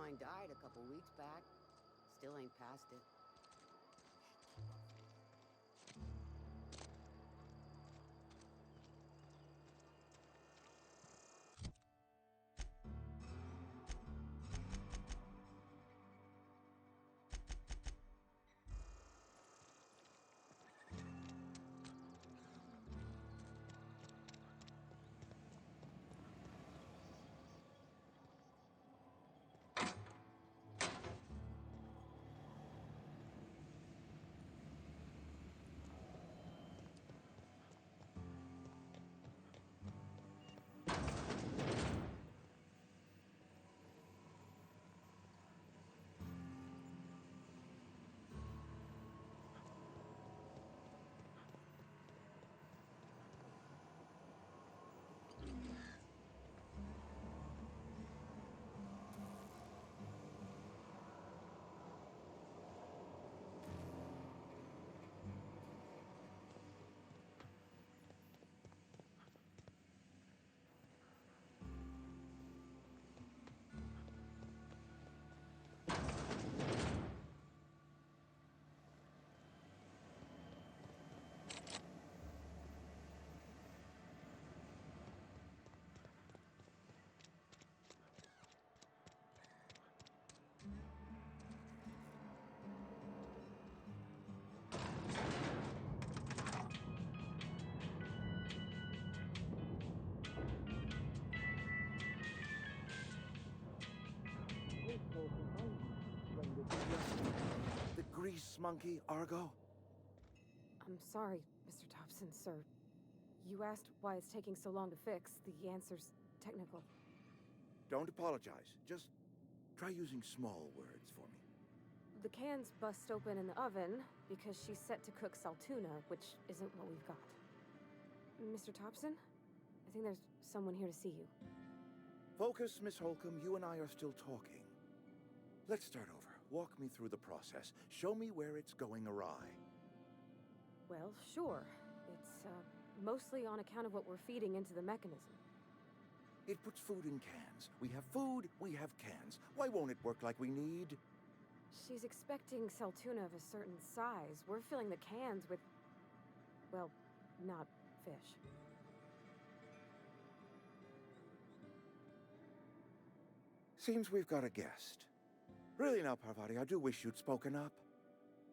mine died a couple weeks back. Still ain't past it. The grease monkey, Argo? I'm sorry, Mr. Thompson, sir. You asked why it's taking so long to fix. The answer's technical. Don't apologize. Just try using small words for me. The cans bust open in the oven because she's set to cook saltuna, which isn't what we've got. Mr. Thompson? I think there's someone here to see you. Focus, Miss Holcomb. You and I are still talking. Let's start over. Walk me through the process. Show me where it's going awry. Well, sure. It's, mostly on account of what we're feeding into the mechanism. It puts food in cans. We have food, we have cans. Why won't it work like we need? She's expecting saltuna of a certain size. We're filling the cans with, well, not fish. Seems we've got a guest. Really now, Parvati, I do wish you'd spoken up.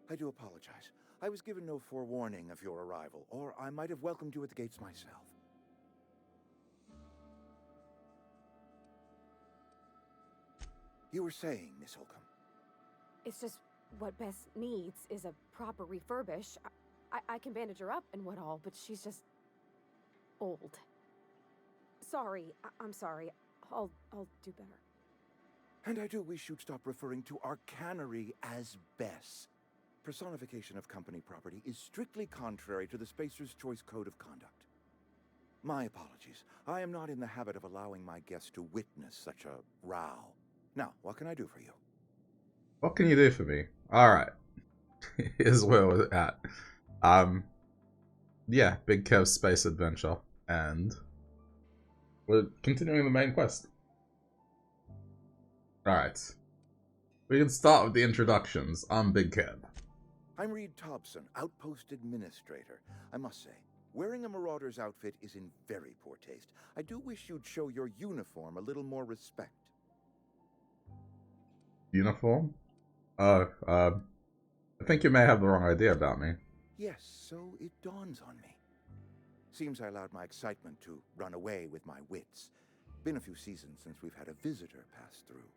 I do apologize. I was given no forewarning of your arrival, or I might have welcomed you at the gates myself. You were saying, Miss Holcomb. It's just what Bess needs is a proper refurbish. I can bandage her up and what all, but she's just old. Sorry, I'm sorry. I'll do better. And I do wish you'd stop referring to our cannery as Bess. Personification of company property is strictly contrary to the Spacer's Choice Code of Conduct. My apologies. I am not in the habit of allowing my guests to witness such a row. Now, what can I do for you? What can you do for me? Alright. Here's where we're at. Yeah, Big Kev's space adventure. And we're continuing the main quest. Alright. We can start with the introductions. I'm Big Kev. I'm Reed Thompson, Outpost Administrator. I must say, wearing a Marauder's outfit is in very poor taste. I do wish you'd show your uniform a little more respect. Uniform? I think you may have the wrong idea about me. Yes, so it dawns on me. Seems I allowed my excitement to run away with my wits. Been a few seasons since we've had a visitor pass through.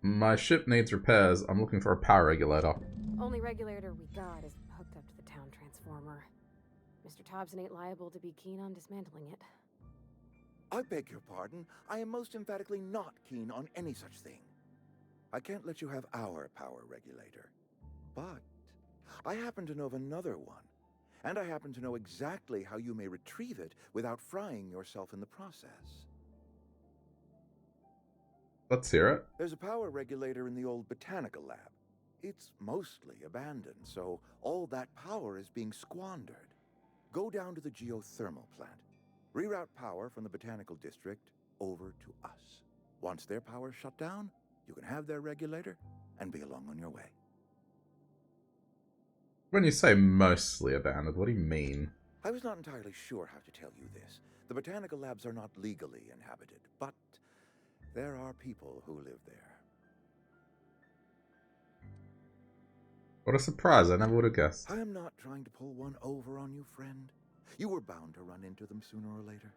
My ship needs repairs. I'm looking for a power regulator. Only regulator we got is hooked up to the town transformer. Mr. Thompson ain't liable to be keen on dismantling it. I beg your pardon. I am most emphatically not keen on any such thing. I can't let you have our power regulator. But I happen to know of another one. And I happen to know exactly how you may retrieve it without frying yourself in the process. Let's hear it. There's a power regulator in the old botanical lab. It's mostly abandoned, so all that power is being squandered. Go down to the geothermal plant. Reroute power from the botanical district over to us. Once their power's shut down, you can have their regulator and be along on your way. When you say mostly abandoned, what do you mean? I was not entirely sure how to tell you this. The botanical labs are not legally inhabited, but there are people who live there. What a surprise, I never would have guessed. I am not trying to pull one over on you, friend. You were bound to run into them sooner or later.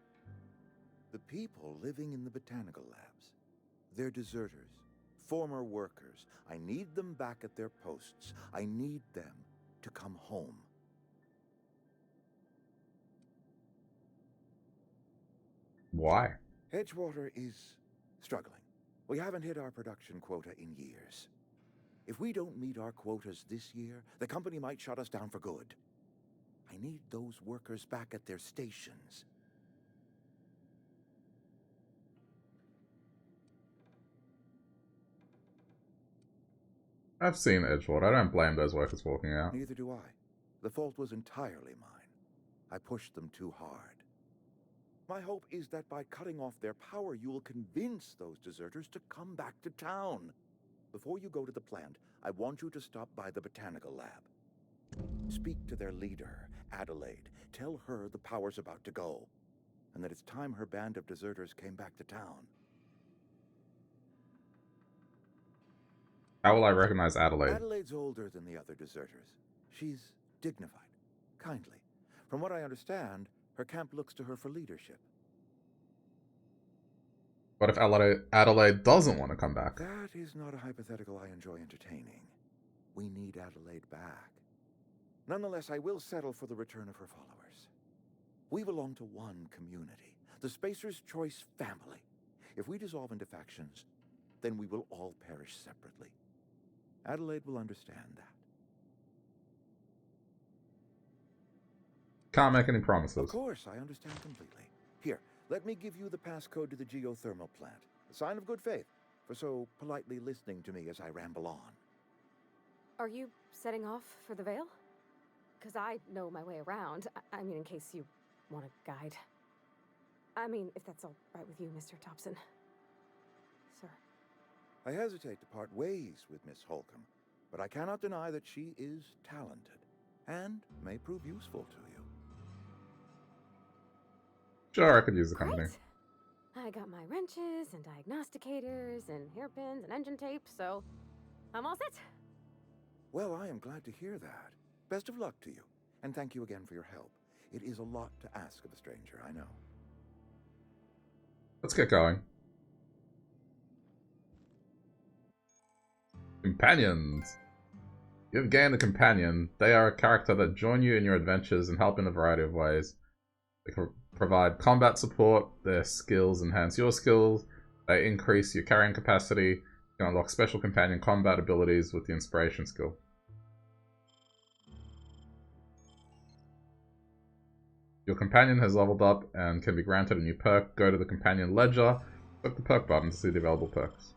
The people living in the botanical labs, they're deserters, former workers. I need them back at their posts. I need them to come home. Why? Edgewater is struggling. We haven't hit our production quota in years. If we don't meet our quotas this year, the company might shut us down for good. I need those workers back at their stations. I've seen Edgewater. I don't blame those workers walking out. Neither do I. The fault was entirely mine. I pushed them too hard. My hope is that by cutting off their power, you will convince those deserters to come back to town. Before you go to the plant, I want you to stop by the botanical lab. Speak to their leader, Adelaide. Tell her the power's about to go, and that it's time her band of deserters came back to town. How will I recognize Adelaide? Adelaide's older than the other deserters. She's dignified, kindly. From what I understand, her camp looks to her for leadership. What if Adelaide doesn't want to come back? That is not a hypothetical I enjoy entertaining. We need Adelaide back. Nonetheless, I will settle for the return of her followers. We belong to one community, the Spacer's Choice family. If we dissolve into factions, then we will all perish separately. Adelaide will understand that. Can't make any promises. Of course, I understand completely. Here, let me give you the passcode to the geothermal plant. A sign of good faith for so politely listening to me as I ramble on. Are you setting off for the Vale? Because I know my way around. I mean, in case you want a guide. I mean, if that's all right with you, Mr. Thompson. Sir. I hesitate to part ways with Miss Holcomb, but I cannot deny that she is talented and may prove useful to you. Sure, I could use the company. Great. I got my wrenches and diagnosticators and hairpins and engine tape, so I'm all set. Well, I am glad to hear that. Best of luck to you, and thank you again for your help. It is a lot to ask of a stranger, I know. Let's get going. Companions. You have gained a companion. They are a character that join you in your adventures and help in a variety of ways. They can provide combat support, their skills enhance your skills, they increase your carrying capacity, you can unlock special companion combat abilities with the inspiration skill. Your companion has leveled up and can be granted a new perk. Go to the companion ledger, click the perk button to see the available perks.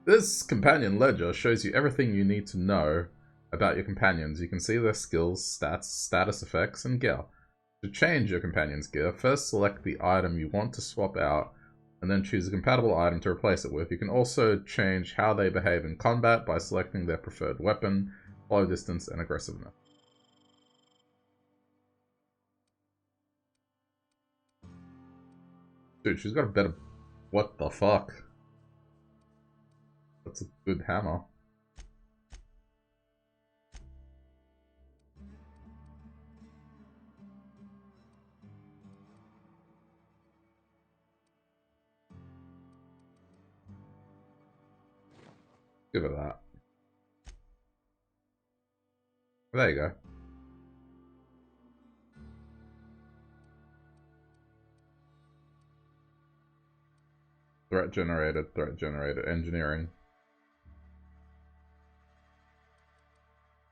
This companion ledger shows you everything you need to know about your companions. You can see their skills, stats, status effects, and gear. To change your companion's gear, first select the item you want to swap out, and then choose a compatible item to replace it with. You can also change how they behave in combat by selecting their preferred weapon, follow distance, and aggressiveness. Dude, she's got a better... What the fuck? That's a good hammer. Give it that. There you go. Threat generated, engineering.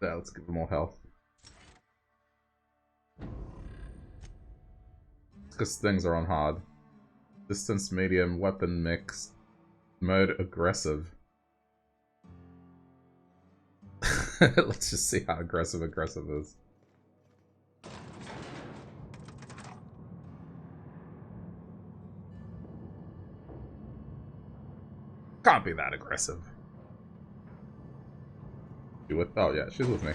Yeah, let's give them more health. Because things are on hard. Distance, medium, weapon mix, mode aggressive. Let's just see how aggressive is. can't be that aggressive. You with? Oh yeah, she's with me.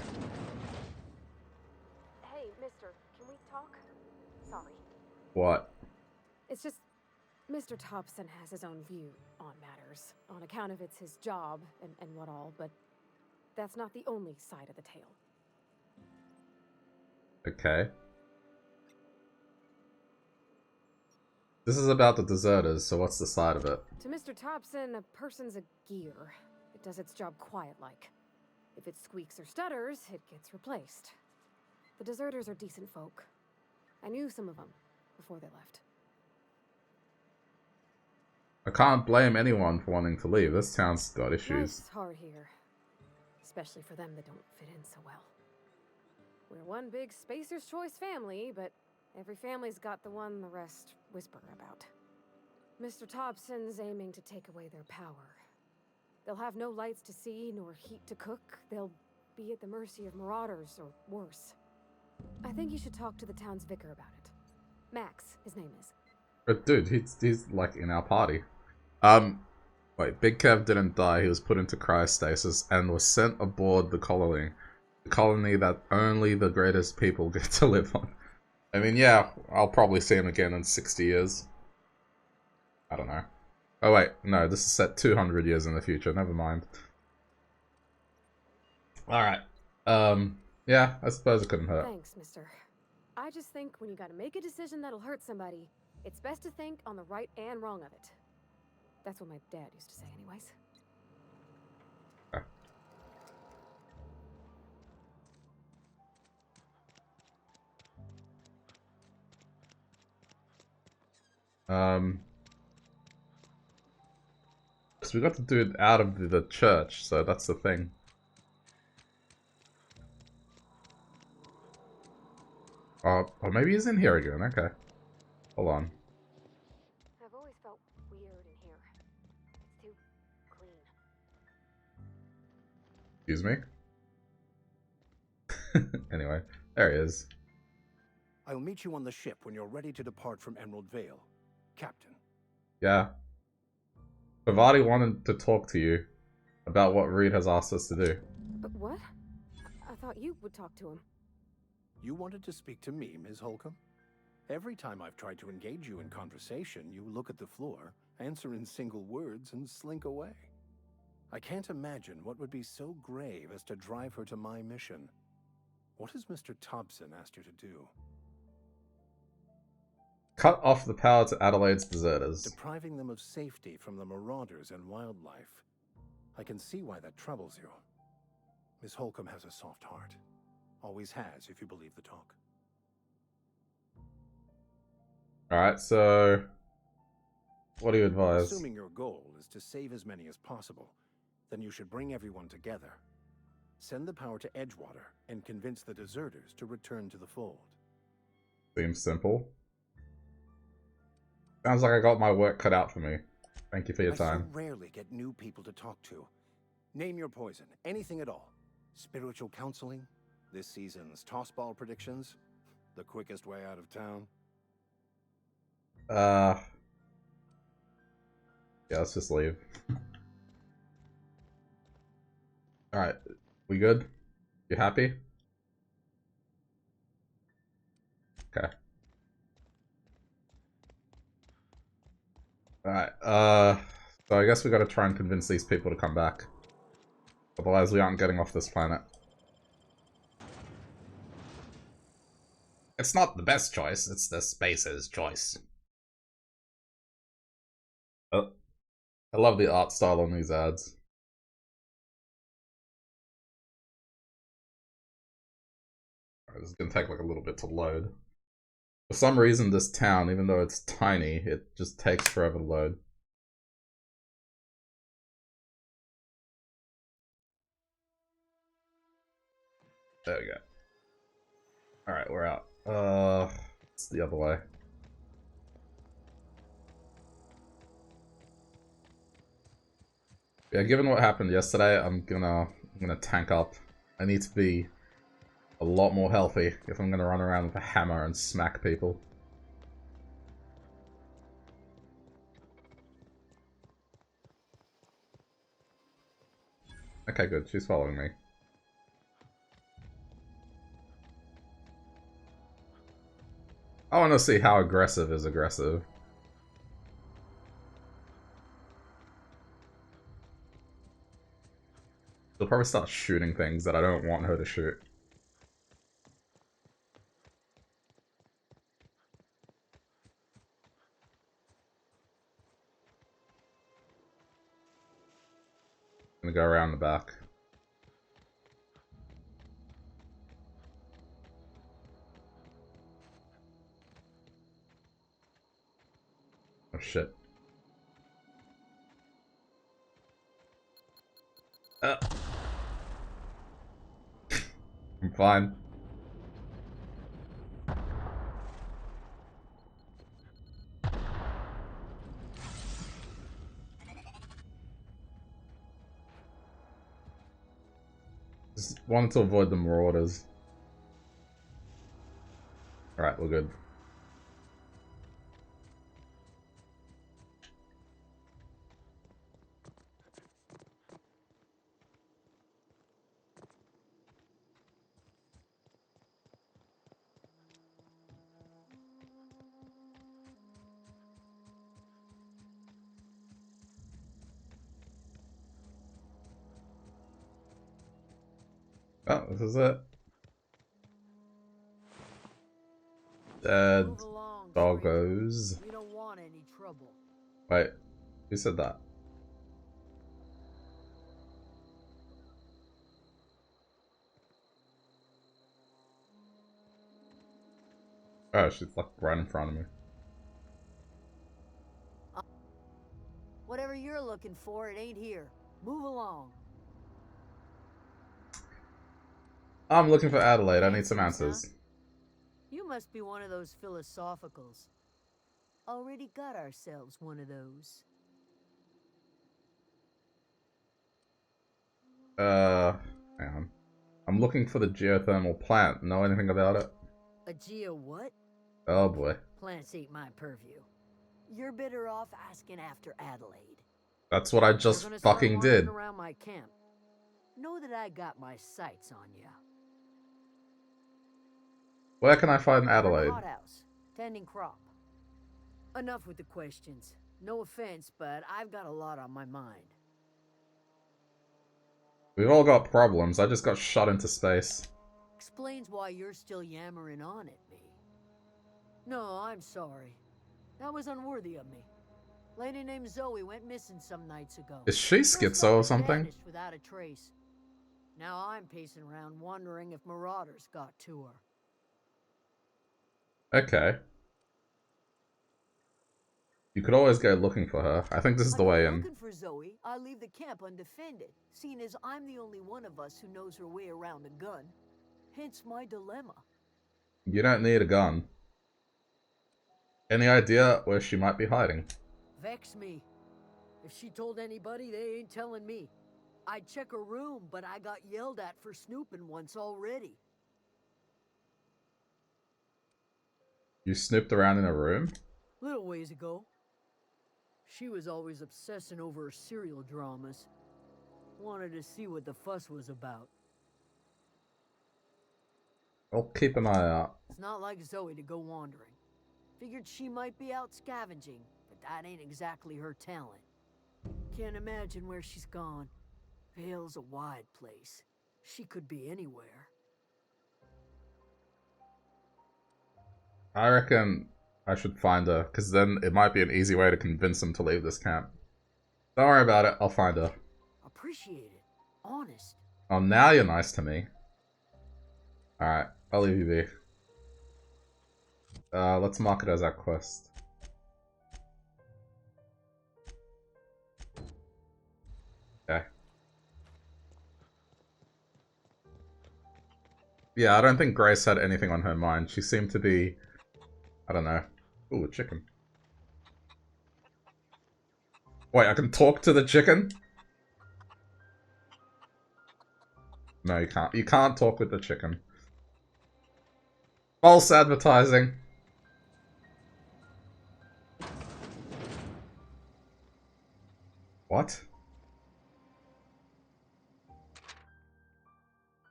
Hey, mister, can we talk? Sorry. What? It's just, Mr. Thompson has his own view on matters, on account of it's his job and what all, but that's not the only side of the tale. Okay. This is about the deserters, so what's the side of it? To Mr. Thompson, a person's a gear. It does its job quiet-like. If it squeaks or stutters, it gets replaced. The deserters are decent folk. I knew some of them before they left. I can't blame anyone for wanting to leave. This town's got issues. Life's hard here, especially for them that don't fit in so well. We're one big Spacer's Choice family, but every family's got the one the rest whisper about. Mr. Thompson's aiming to take away their power. They'll have no lights to see, nor heat to cook. They'll be at the mercy of marauders, or worse. I think you should talk to the town's vicar about it. Max, his name is. But dude, he's like in our party. Wait, Big Kev didn't die. He was put into cryostasis and was sent aboard the colony. The colony that only the greatest people get to live on. I mean, yeah, I'll probably see him again in 60 years. I don't know. Oh wait, no, this is set 200 years in the future. Never mind. Alright. Yeah, I suppose it couldn't hurt. Thanks, mister. I just think when you gotta make a decision that'll hurt somebody, it's best to think on the right and wrong of it. That's what my dad used to say anyways. Okay. So we got to do it out of the church, so that's the thing. Oh, maybe he's in here again. Okay. Hold on. I've always felt weird in here. It's too clean. Excuse me? Anyway, there he is. I'll meet you on the ship when you're ready to depart from Emerald Vale, Captain. Yeah. Pavati wanted to talk to you about what Reed has asked us to do. But what? I thought you would talk to him. You wanted to speak to me, Ms. Holcomb? Every time I've tried to engage you in conversation, you look at the floor, answer in single words, and slink away. I can't imagine what would be so grave as to drive her to my mission. What has Mr. Thompson asked you to do? Cut off the power to Adelaide's deserters. Depriving them of safety from the marauders and wildlife. I can see why that troubles you. Miss Holcomb has a soft heart. Always has, if you believe the talk. Alright, so... what do you advise? Assuming your goal is to save as many as possible, then you should bring everyone together. Send the power to Edgewater and convince the deserters to return to the fold. Seems simple. Sounds like I got my work cut out for me. Thank you for your time. I so rarely get new people to talk to. Name your poison, anything at all. Spiritual counseling, this season's tossball predictions, the quickest way out of town. Yeah, let's just leave. Alright, we good? You happy? Okay. Alright, so I guess we gotta try and convince these people to come back. Otherwise we aren't getting off this planet. It's not the best choice, it's the Spacer's choice. Oh, I love the art style on these ads. Alright, this is gonna take like a little bit to load. For some reason this town, even though it's tiny, it just takes forever to load. There we go. Alright, we're out. It's the other way. Yeah, given what happened yesterday, I'm gonna tank up. I need to be a lot more healthy if I'm gonna run around with a hammer and smack people. Okay, good. She's following me. I want to see how aggressive is aggressive. She'll probably start shooting things that I don't want her to shoot. I'm gonna go around the back. Oh shit. I'm fine. Just wanted to avoid the marauders. Alright, we're good. Oh, this is it. Dead Move along, doggos. We don't want any trouble. Wait, who said that? Oh, she's like right in front of me. Whatever you're looking for, it ain't here. Move along. I'm looking for Adelaide. I need some Answers, answers. You must be one of those philosophicals. Already got ourselves one of those. Hang on. I'm looking for the geothermal plant. Know anything about it? A geo what? Oh boy. Plants ain't my purview. You're better off asking after Adelaide. That's what I You're just gonna start fucking wandering did. around my camp. Know that I got my sights on ya. Where can I find We're in the Adelaide? hothouse, tending crop. Enough with the questions. No offense, but I've got a lot on my mind. We've all got problems. I just got shot into space. Explains why you're still yammering on at me. No, I'm sorry. That was unworthy of me. Lady named Zoe went missing some nights ago. Is she Dressed schizo up or and something? vanished without a trace. Now I'm pacing around wondering if marauders got to her. Okay. You could always go looking for her. I think this is I the go way in. looking for Zoe, I leave the camp undefended, seeing as I'm the only one of us who knows her way around a gun. Hence my dilemma. You don't need a gun. Any idea where she might be hiding? Vex me. If she told anybody, they ain't telling me. I'd check her room, but I got yelled at for snooping once already. You snooped around in a room? Little ways ago. She was always obsessing over her serial dramas. Wanted to see what the fuss was about. I'll keep an eye out. It's not like Zoe to go wandering. Figured she might be out scavenging, but that ain't exactly her talent. Can't imagine where she's gone. Vale's a wide place. She could be anywhere. I reckon I should find her, because then it might be an easy way to convince them to leave this camp. Don't worry about it, I'll find her. Appreciate it. Honest. Oh, now you're nice to me. Alright, I'll leave you be. Let's mark it as our quest. Okay. Yeah, I don't think Grace had anything on her mind. She seemed to be... I don't know. Ooh, a chicken. Wait, I can talk to the chicken? No, you can't. You can't talk with the chicken. False advertising. What?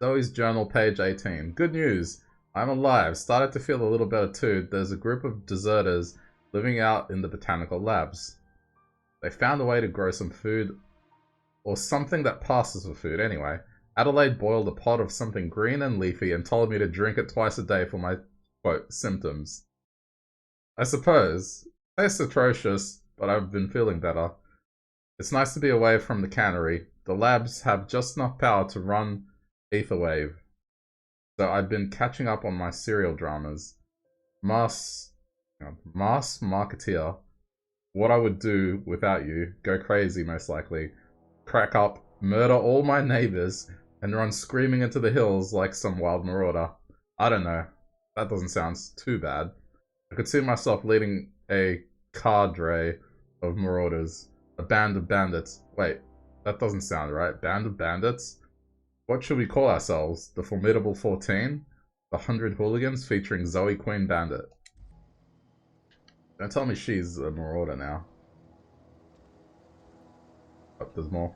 Zoe's journal, page 18. Good news. I'm alive. Started to feel a little better too. There's a group of deserters living out in the botanical labs. They found a way to grow some food, or something that passes for food anyway. Adelaide boiled a pot of something green and leafy and told me to drink it twice a day for my, quote, symptoms. I suppose. Tastes atrocious, but I've been feeling better. It's nice to be away from the cannery. The labs have just enough power to run Etherwave. So I've been catching up on my serial dramas. Mass Marketeer. What I would do without you. Go crazy, most likely. Crack up, murder all my neighbors, and run screaming into the hills like some wild marauder. I don't know. That doesn't sound too bad. I could see myself leading a cadre of marauders. A band of bandits. Wait, that doesn't sound right. Band of bandits? What should we call ourselves? The Formidable 14? The 100 Hooligans featuring Zoe Queen Bandit. Don't tell me she's a marauder now. Oh, there's more.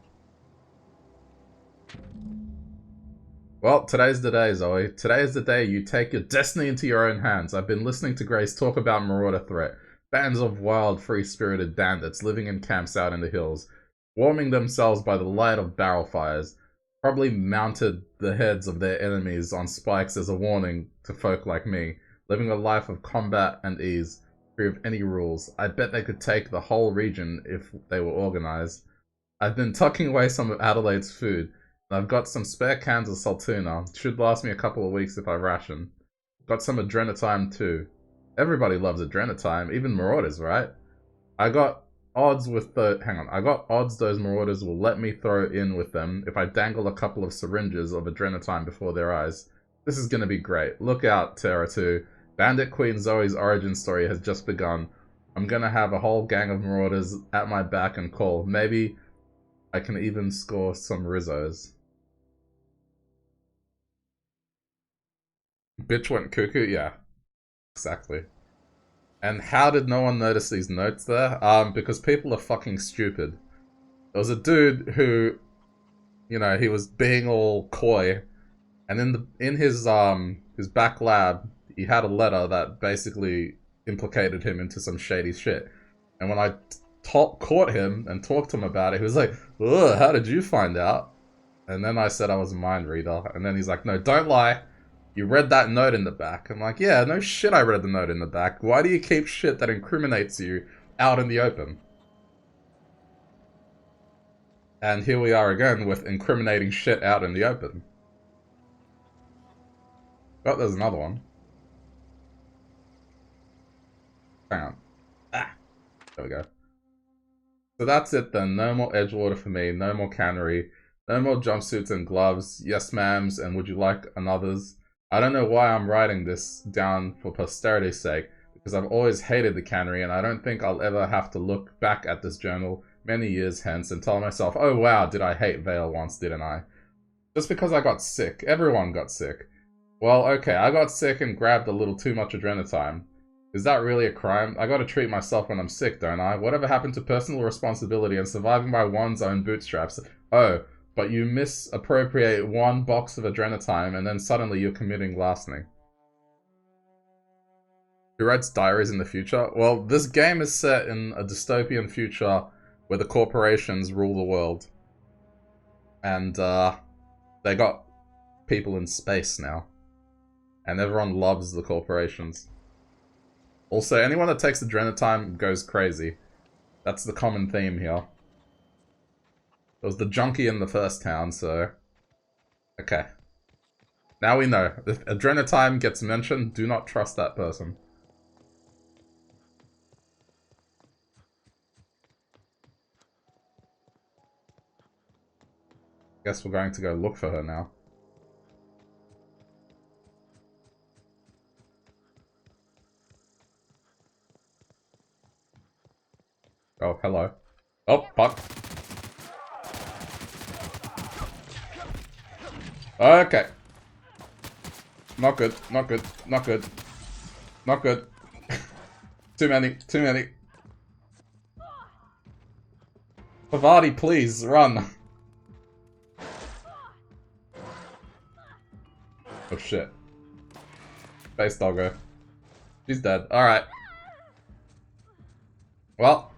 Well, today's the day, Zoe. Today is the day you take your destiny into your own hands. I've been listening to Grace talk about marauder threat. Bands of wild, free-spirited bandits living in camps out in the hills, warming themselves by the light of barrel fires. Probably mounted the heads of their enemies on spikes as a warning to folk like me, living a life of combat and ease, free of any rules. I bet they could take the whole region if they were organized. I've been tucking away some of Adelaide's food, and I've got some spare cans of Saltuna. Should last me a couple of weeks if I ration. Got some Adrenatime too. Everybody loves Adrenatime, even marauders, right? I got odds with the... Hang on. I got odds those marauders will let me throw in with them if I dangle a couple of syringes of Adrenatime before their eyes. This is gonna be great. Look out, Terra 2. Bandit Queen Zoe's origin story has just begun. I'm gonna have a whole gang of marauders at my back and call. Maybe I can even score some Rizzos. Bitch went cuckoo? Yeah. Exactly. And how did no one notice these notes there? Because people are fucking stupid. There was a dude who, you know, he was being all coy, and in his back lab, he had a letter that basically implicated him into some shady shit. And when I caught him and talked to him about it, he was like, "Ugh, how did you find out?" And then I said I was a mind reader, and then he's like, "No, don't lie. You read that note in the back." I'm like, yeah, no shit I read the note in the back. Why do you keep shit that incriminates you out in the open? And here we are again with incriminating shit out in the open. Oh, there's another one. Hang on. Ah, there we go. So that's it then. No more Edgewater for me. No more cannery. No more jumpsuits and gloves. Yes, ma'ams, and would you like another's? I don't know why I'm writing this down for posterity's sake, because I've always hated the cannery, and I don't think I'll ever have to look back at this journal many years hence and tell myself, oh wow, did I hate Vale once, didn't I? Just because I got sick. Everyone got sick. Well, okay, I got sick and grabbed a little too much Adrenatime. Is that really a crime? I gotta treat myself when I'm sick, don't I? Whatever happened to personal responsibility and surviving by one's own bootstraps? Oh, but you misappropriate one box of Adrenatime and then suddenly you're committing larceny. Who writes diaries in the future? Well, this game is set in a dystopian future where the corporations rule the world. And, they got people in space now. And everyone loves the corporations. Also, anyone that takes Adrenatime goes crazy. That's the common theme here. There was the junkie in the first town, so... Okay. Now we know. If Adrenatime gets mentioned, do not trust that person. Guess we're going to go look for her now. Oh, hello. Oh, fuck. Okay. Not good, not good, not good. Not good. Too many, too many. Pavati, please, run. Oh shit. Space doggo. She's dead. Alright. Well,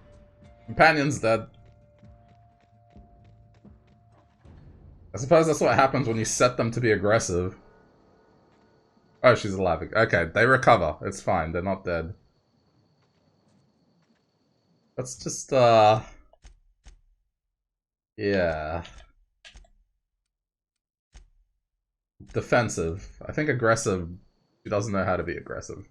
companion's dead. I suppose that's what happens when you set them to be aggressive. Oh, she's alive. Okay, they recover. It's fine. They're not dead. Let's just, yeah. Defensive. I think aggressive, she doesn't know how to be aggressive.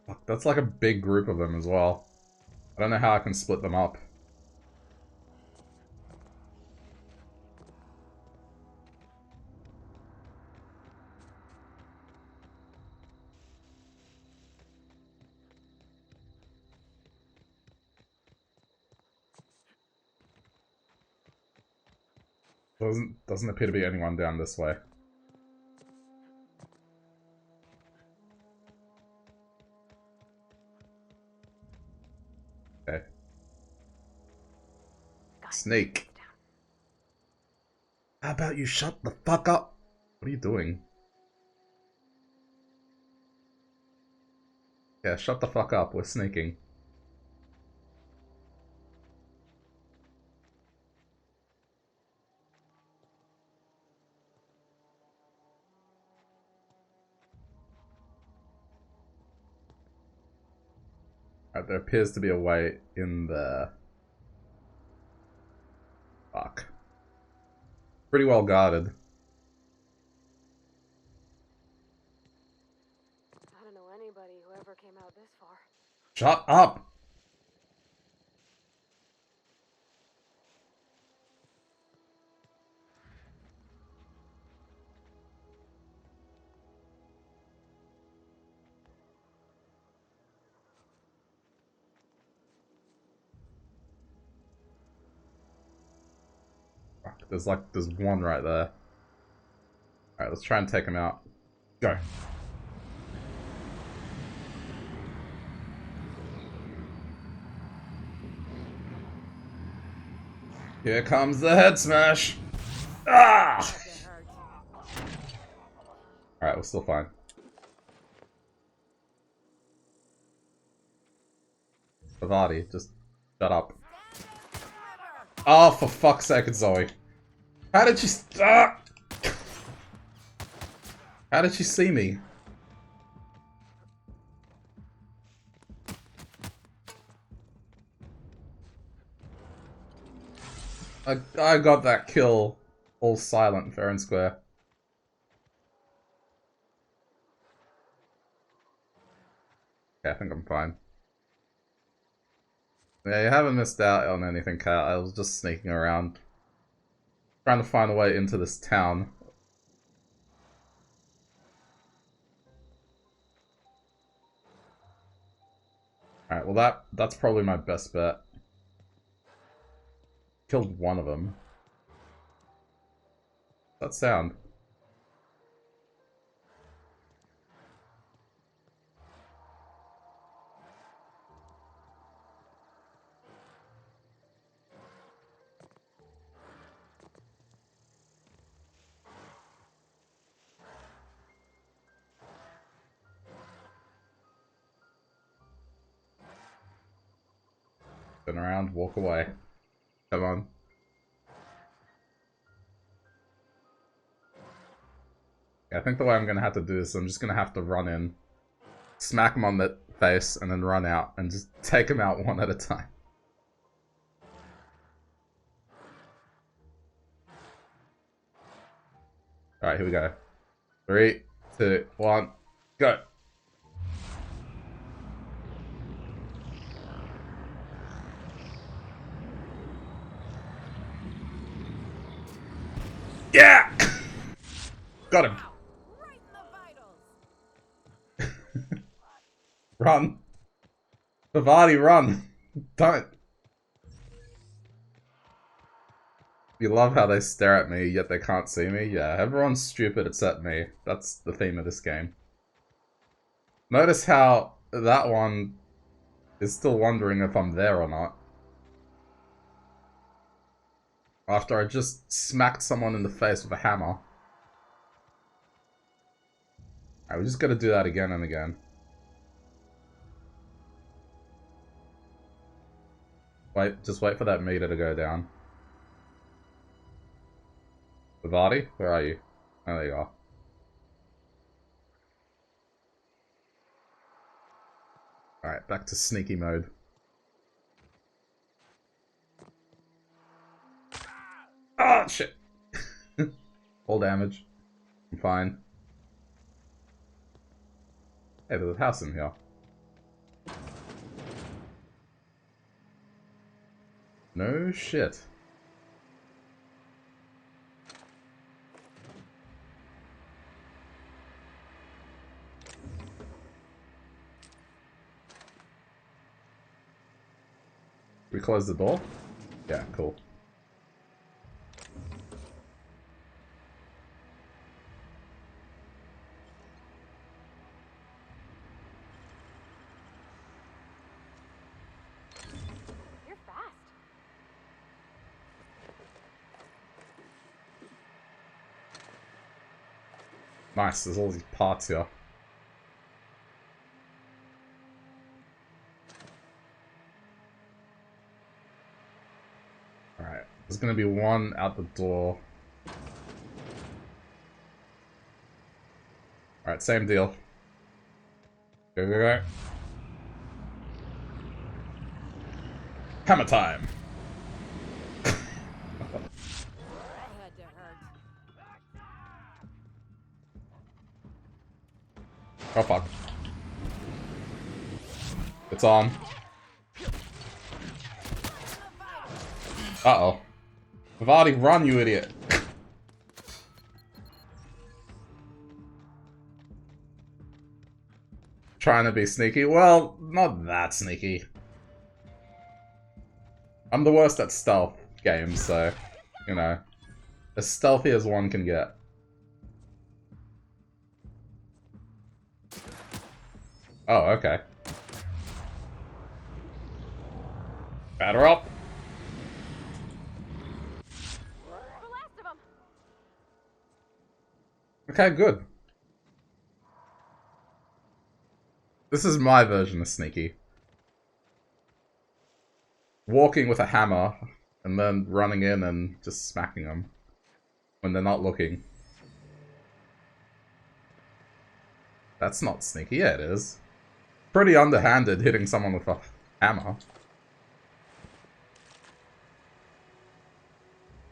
Fuck, that's like a big group of them as well. I don't know how I can split them up. Doesn't appear to be anyone down this way. Okay. Snake. How about you shut the fuck up? What are you doing? Yeah, shut the fuck up. We're sneaking. Alright, there appears to be a way in there. Fuck. Pretty well guarded. I don't know anybody who ever came out this far. Shut up! Fuck, there's one right there. Alright, let's try and take him out. Go. Here comes the head smash! Ah! Alright, we're still fine. Savati, just shut up. Oh, for fuck's sake, it's Zoe. How did she... Ah! How did she see me? I got that kill all silent, fair and square. Okay, I think I'm fine. Yeah, you haven't missed out on anything, Kat. I was just sneaking around. Trying to find a way into this town. Alright, well that's probably my best bet. Killed one of them. That sound. Turn around, walk away. Come on. Yeah, I think the way I'm gonna have to do this, I'm just gonna have to run in, smack him on the face, and then run out, and just take him out one at a time. Alright, here we go. 3, 2, 1, go! Yeah! Got him. Run. Savati, run. Don't. You love how they stare at me, yet they can't see me? Yeah, everyone's stupid except me. That's the theme of this game. Notice how that one is still wondering if I'm there or not. After I just smacked someone in the face with a hammer. Alright, we just gotta do that again and again. Wait, just wait for that meter to go down. Vivardi, where are you? Oh, there you are. Alright, back to sneaky mode. Oh, shit! Full damage. I'm fine. Hey, there's a house in here. No shit. We close the door? Yeah, cool. You're fast. Nice, there's all these parts here. Alright, there's gonna be one out the door. Alright, same deal. Go, go, go. Hammer time! That had to hurt. Oh fuck. It's on. Uh-oh. Vivardi, run, you idiot! Trying to be sneaky? Well, not that sneaky. I'm the worst at stealth games, so, you know, as stealthy as one can get. Oh, okay. Batter up! The last of them. Okay, good. This is my version of sneaky. Walking with a hammer, and then running in and just smacking them when they're not looking. That's not sneaky. Yeah, it is. Pretty underhanded hitting someone with a hammer.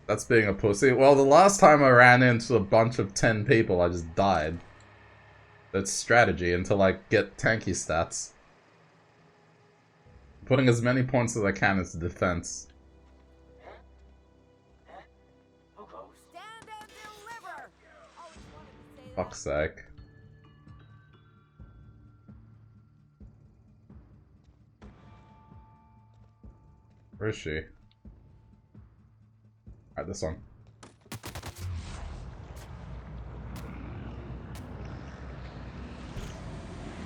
That's being a pussy. Well, the last time I ran into a bunch of 10 people, I just died. That's strategy until I get tanky stats. Putting as many points as I can into defense. Stand and deliver! Always wanted to say that. Fuck's sake. Where is she? Alright, this one.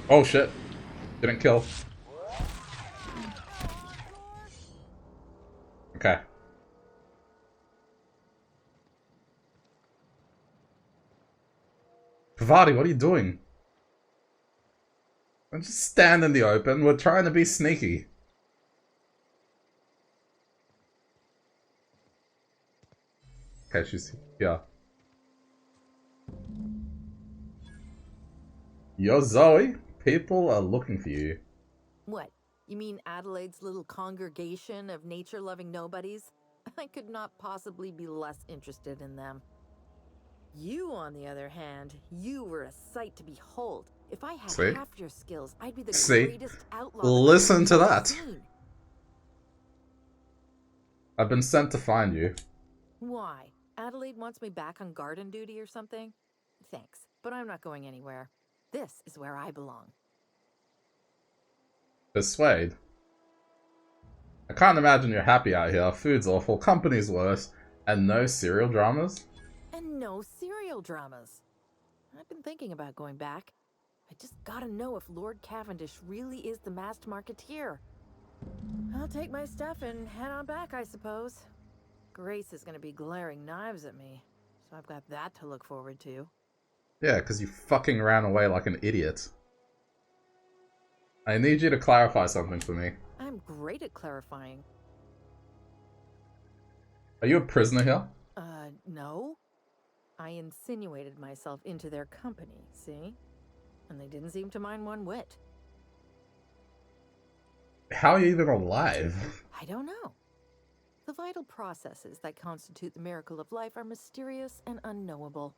Oh shit. Didn't kill. Okay. Vivardi, what are you doing? Don't just stand in the open. We're trying to be sneaky. Okay, she's here. Yo, Zoe. People are looking for you. What? You mean Adelaide's little congregation of nature-loving nobodies? I could not possibly be less interested in them. You, on the other hand, you were a sight to behold. If I had See? half your skills, I'd be the See? greatest outlaw. Listen to that. Seen. I've been sent to find you. Why? Adelaide wants me back on garden duty or something? Thanks, but I'm not going anywhere. This is where I belong. Persuade. I can't imagine you're happy out here. Food's awful, company's worse, and no serial dramas? And no serial dramas. I've been thinking about going back. I just gotta know if Lord Cavendish really is the masked marketeer. I'll take my stuff and head on back, I suppose. Grace is gonna be glaring knives at me, so I've got that to look forward to. Yeah, because you fucking ran away like an idiot. I need you to clarify something for me. I'm great at clarifying. Are you a prisoner here? No. I insinuated myself into their company, see? And they didn't seem to mind one whit. How are you even alive? I don't know. The vital processes that constitute the miracle of life are mysterious and unknowable.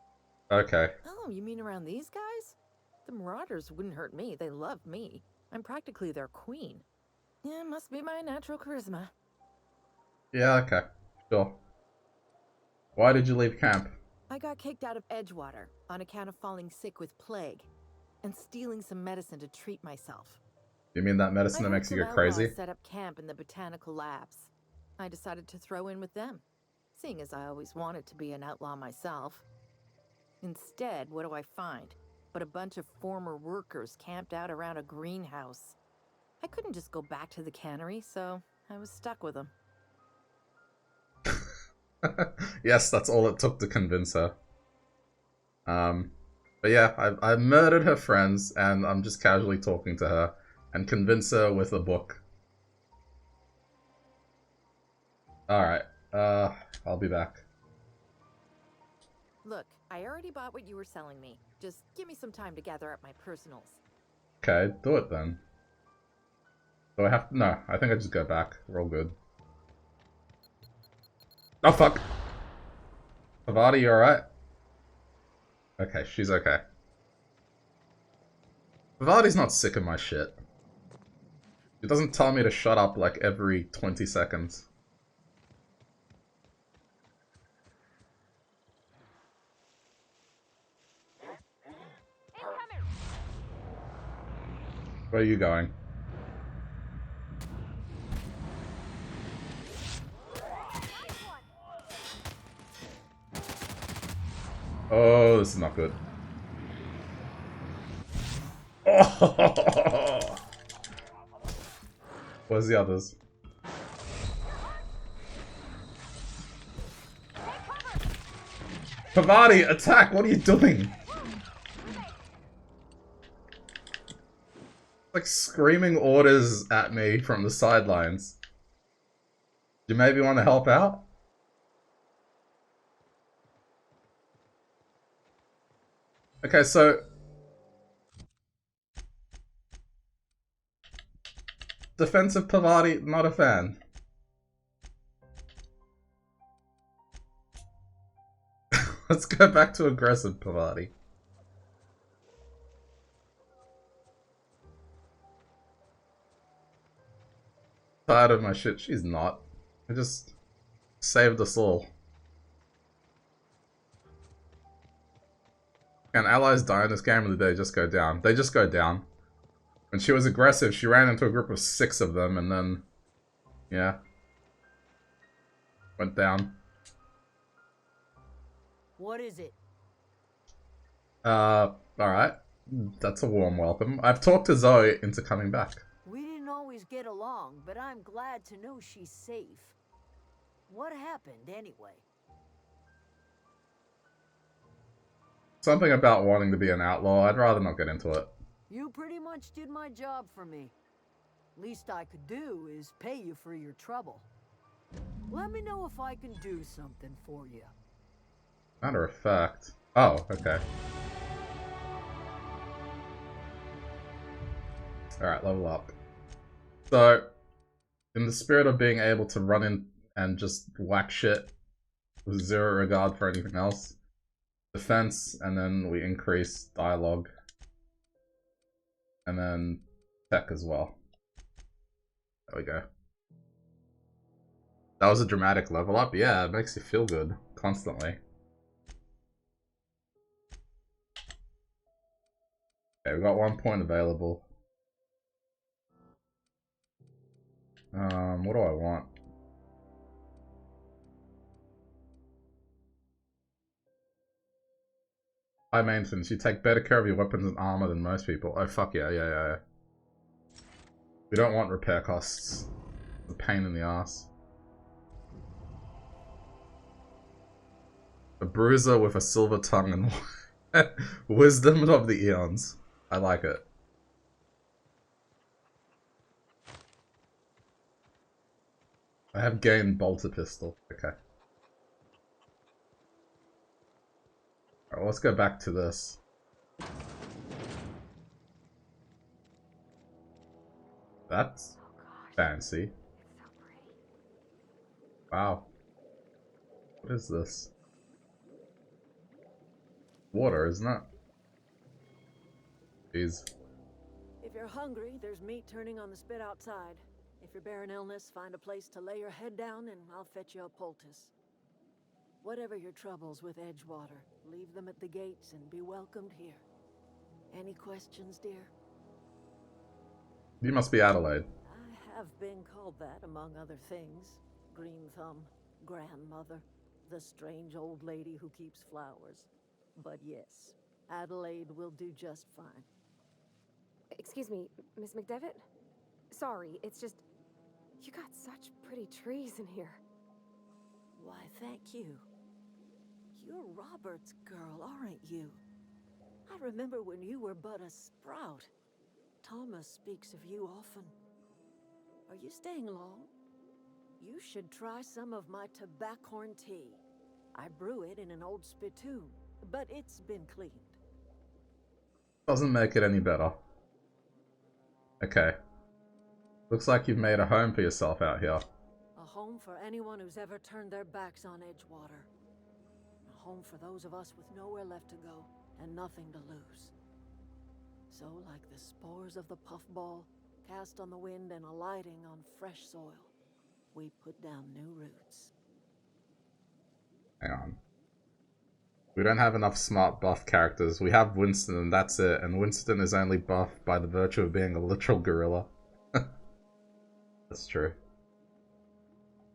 Okay. Oh, you mean around these guys? The Marauders wouldn't hurt me. They love me. I'm practically their queen. Yeah, must be my natural charisma. Yeah, okay. Sure. Why did you leave camp? I got kicked out of Edgewater on account of falling sick with plague and stealing some medicine to treat myself. You mean that medicine that makes you go crazy? Set up camp in the botanical labs. I decided to throw in with them, seeing as I always wanted to be an outlaw myself. Instead, what do I find? But a bunch of former workers camped out around a greenhouse. I couldn't just go back to the cannery, so I was stuck with them. Yes, that's all it took to convince her. But yeah, I murdered her friends, and I'm just casually talking to her, and convince her with a book. Alright, I'll be back. Look, I already bought what you were selling me. Just give me some time to gather up my personals. Okay, do it then. Do I have to? No, I think I just go back. We're all good. Oh, fuck! Avadi, you alright? Okay, she's okay. Avadi's not sick of my shit. She doesn't tell me to shut up like every 20 seconds. Where are you going? Oh, this is not good. Oh! Where's the others? Pavati, attack! What are you doing? Like screaming orders at me from the sidelines. Do you maybe want to help out? Okay, so defensive Pavati, not a fan. Let's go back to aggressive Pavati. Tired of my shit. She's not. I just saved us all. Can allies die in this game or do they just go down? They just go down. When she was aggressive, she ran into a group of 6 of them and then... yeah. Went down. What is it? Alright. That's a warm welcome. I've talked to Zoe into coming back. We didn't always get along, but I'm glad to know she's safe. What happened, anyway? Something about wanting to be an outlaw. I'd rather not get into it. You pretty much did my job for me. Least I could do is pay you for your trouble. Let me know if I can do something for you. Matter of fact. Oh, okay. Alright, level up. So, in the spirit of being able to run in and just whack shit with zero regard for anything else, defense, and then we increase dialogue. And then tech as well. There we go. That was a dramatic level up. Yeah, it makes you feel good constantly. Okay, we got 1 point available. What do I want? High maintenance. You take better care of your weapons and armor than most people. Oh, fuck yeah, yeah. We don't want repair costs. A pain in the ass. A bruiser with a silver tongue and wisdom of the eons. I like it. I have gained bolter pistol. Okay. Alright, let's go back to this. That's fancy. It's so pretty. Wow. What is this? Water, isn't it? Jeez. If you're hungry, there's meat turning on the spit outside. If you're bearing illness, find a place to lay your head down and I'll fetch you a poultice. Whatever your troubles with Edgewater, leave them at the gates and be welcomed here. Any questions, dear? You must be Adelaide. I have been called that, among other things. Green Thumb, grandmother, the strange old lady who keeps flowers. But yes, Adelaide will do just fine. Excuse me, Miss McDevitt? Sorry, it's just... You got such pretty trees in here. Why, thank you. You're Robert's girl, aren't you? I remember when you were but a sprout. Thomas speaks of you often. Are you staying long? You should try some of my tobaccorn tea. I brew it in an old spittoon, but it's been cleaned. Doesn't make it any better. Okay. Looks like you've made a home for yourself out here. A home for anyone who's ever turned their backs on Edgewater. A home for those of us with nowhere left to go and nothing to lose. So, like the spores of the puffball, cast on the wind and alighting on fresh soil, we put down new roots. Hang on. We don't have enough smart buff characters. We have Winston and that's it. And Winston is only buffed by the virtue of being a literal gorilla. That's true.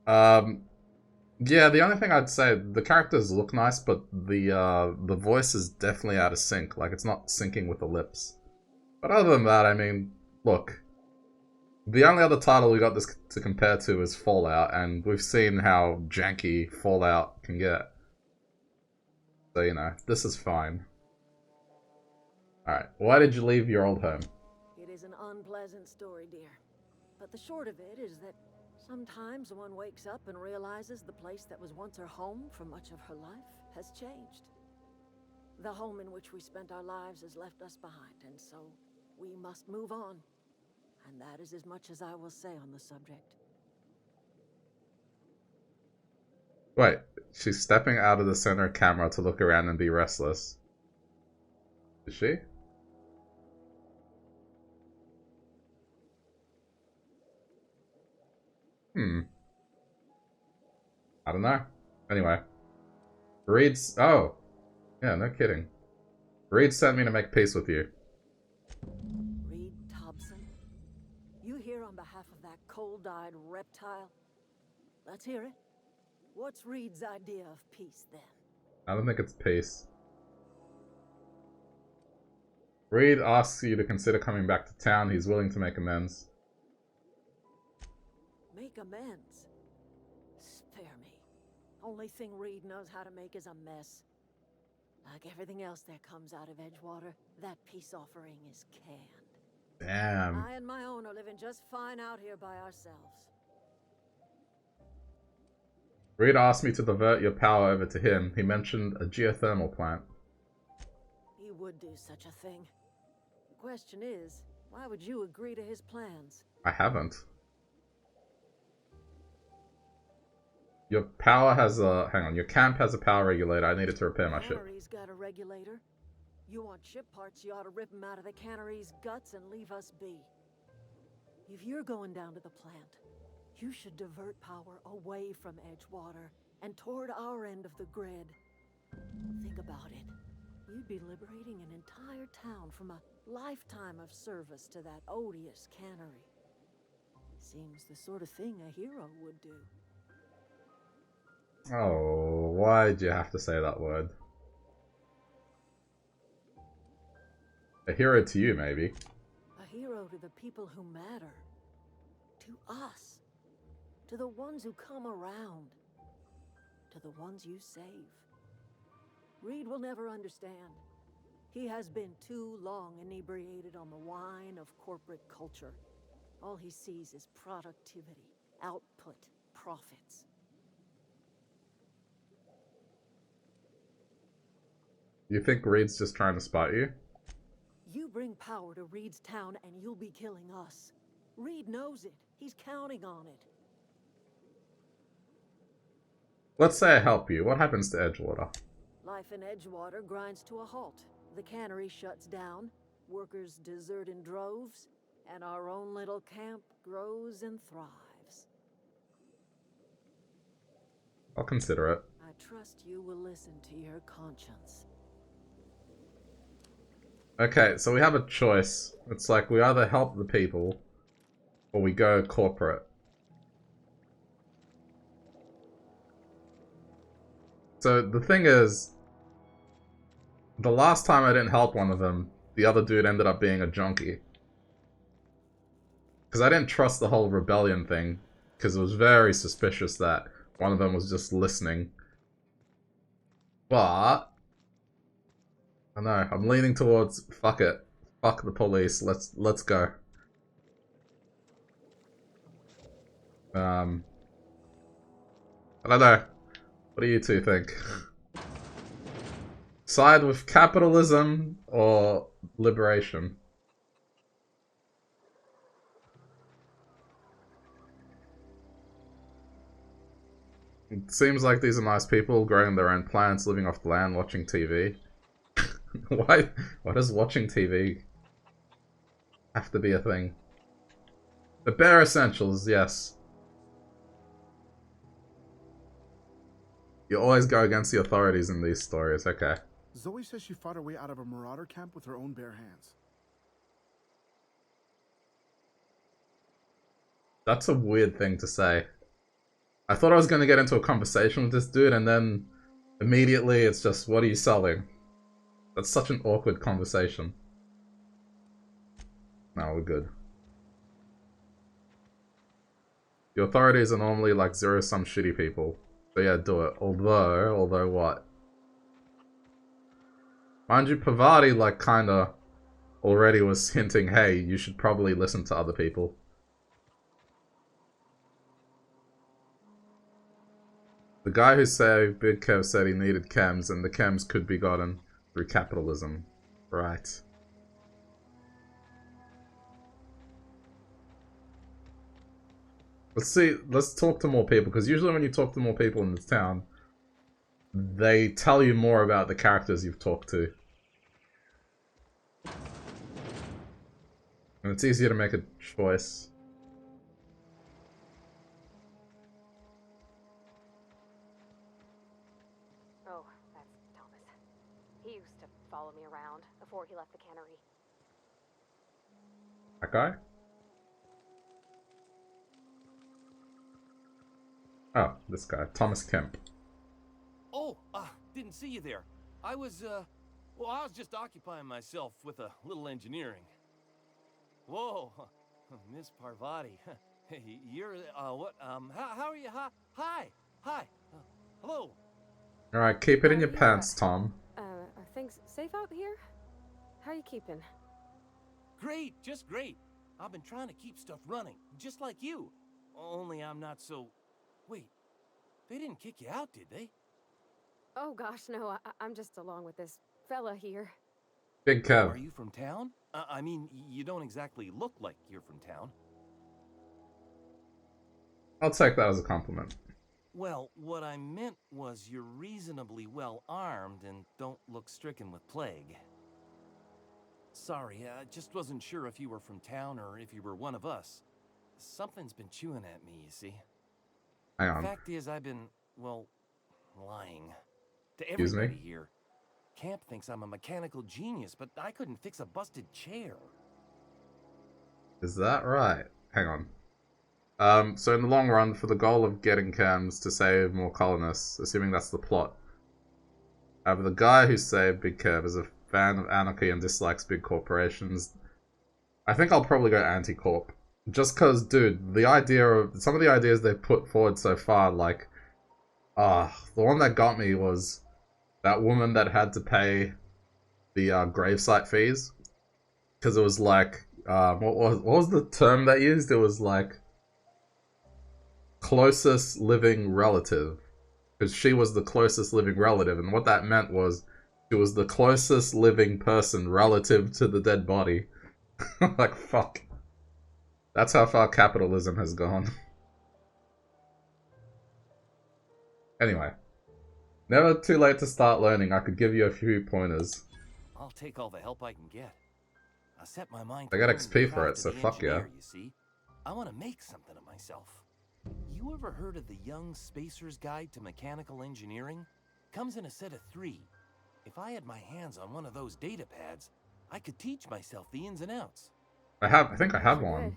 Yeah, the only thing I'd say, the characters look nice, but the voice is definitely out of sync. Like, it's not syncing with the lips. But other than that, I mean, look. The only other title we got this to compare to is Fallout, and we've seen how janky Fallout can get. So, you know, this is fine. Alright, why did you leave your old home? It is an unpleasant story, dear. But the short of it is that sometimes one wakes up and realizes the place that was once her home for much of her life has changed. The home in which we spent our lives has left us behind, and so we must move on. And that is as much as I will say on the subject. Wait, she's stepping out of the center camera to look around and be restless. Is she? I don't know. Anyway. Reed's... Oh. Yeah, no kidding. Reed sent me to make peace with you. Reed Thompson? You here on behalf of that cold-eyed reptile? Let's hear it. What's Reed's idea of peace, then? I don't think it's peace. Reed asks you to consider coming back to town. He's willing to make amends. Make amends? Spare me. Only thing Reed knows how to make is a mess. Like everything else that comes out of Edgewater, that peace offering is canned. Damn. I and my own are living just fine out here by ourselves. Reed asked me to divert your power over to him. He mentioned a geothermal plant. He would do such a thing. The question is, why would you agree to his plans? I haven't. Your power has a... Hang on, your camp has a power regulator. I needed to repair my ship. Cannery's got a regulator. You want ship parts, you ought to rip them out of the cannery's guts and leave us be. If you're going down to the plant, you should divert power away from Edgewater and toward our end of the grid. Think about it. You'd be liberating an entire town from a lifetime of service to that odious cannery. Seems the sort of thing a hero would do. Oh, why'd you have to say that word? A hero to you, maybe. A hero to the people who matter. To us. To the ones who come around. To the ones you save. Reed will never understand. He has been too long inebriated on the wine of corporate culture. All he sees is productivity, output, profits. You think Reed's just trying to spite you? You bring power to Reed's town and you'll be killing us. Reed knows it. He's counting on it. Let's say I help you. What happens to Edgewater? Life in Edgewater grinds to a halt. The cannery shuts down, workers desert in droves, and our own little camp grows and thrives. I'll consider it. I trust you will listen to your conscience. Okay, so we have a choice. It's like we either help the people or we go corporate. So the thing is, the last time I didn't help one of them, the other dude ended up being a junkie. Because I didn't trust the whole rebellion thing, because it was very suspicious that one of them was just listening. But I don't know, I'm leaning towards fuck it. Fuck the police. Let's go. I don't know. What do you two think? Side with capitalism or liberation? It seems like these are nice people growing their own plants, living off the land, watching TV. Why does watching TV have to be a thing? The bare essentials, yes. You always go against the authorities in these stories, okay. Zoe says she fought her way out of a marauder camp with her own bare hands. That's a weird thing to say. I thought I was going to get into a conversation with this dude, and then immediately it's just, what are you selling? That's such an awkward conversation. No, we're good. The authorities are normally like zero-sum shitty people. So yeah, do it. Although what? Mind you, Pavati like kinda already was hinting, hey, you should probably listen to other people. The guy who saved Big Kev said he needed chems, and the chems could be gotten through capitalism. Right. Let's see, let's talk to more people, because usually when you talk to more people in this town, they tell you more about the characters you've talked to. And it's easier to make a choice. Oh, that's Thomas. He used to follow me around before he left the cannery. That guy? Oh, this guy. Thomas Kemp. Oh, didn't see you there. I was just occupying myself with a little engineering. Whoa, Miss Parvati. You're, what, how are you? Hi. Hello. Alright, keep it in your Yeah. pants, Tom. Are things safe out here? How are you keeping? Great, just great. I've been trying to keep stuff running, just like you. Only I'm not so... Wait, they didn't kick you out, did they? Oh gosh, no, I'm just along with this fella here. Big Kev. Are you from town? I mean, you don't exactly look like you're from town. I'll take that as a compliment. Well, what I meant was you're reasonably well armed and don't look stricken with plague. Sorry, I just wasn't sure if you were from town or if you were one of us. Something's been chewing at me, you see. Hang on. The fact is, I've been, well, lying. To Excuse me? everybody here. Camp thinks I'm a mechanical genius, but I couldn't fix a busted chair. Is that right? Hang on. So in the long run, for the goal of getting chems to save more colonists, assuming that's the plot, the guy who saved Big Kev is a fan of anarchy and dislikes big corporations. I think I'll probably go anti-corp. Just cause, dude, the idea of some of the ideas they've put forward so far, like, the one that got me was that woman that had to pay the gravesite fees, because it was like, what was the term they used? It was like closest living relative, because she was the closest living relative, and what that meant was she was the closest living person relative to the dead body. Like, fuck. That's how far capitalism has gone. Anyway. Never too late to start learning. I could give you a few pointers. I'll take all the help I can get. I set my mind I to got learning the XP for craft it, of so the fuck yeah. engineer, you see. I want to make something of myself. You ever heard of the Young Spacer's Guide to Mechanical Engineering? Comes in a set of 3. If I had my hands on one of those data pads, I could teach myself the ins and outs. I think I have You're one. good.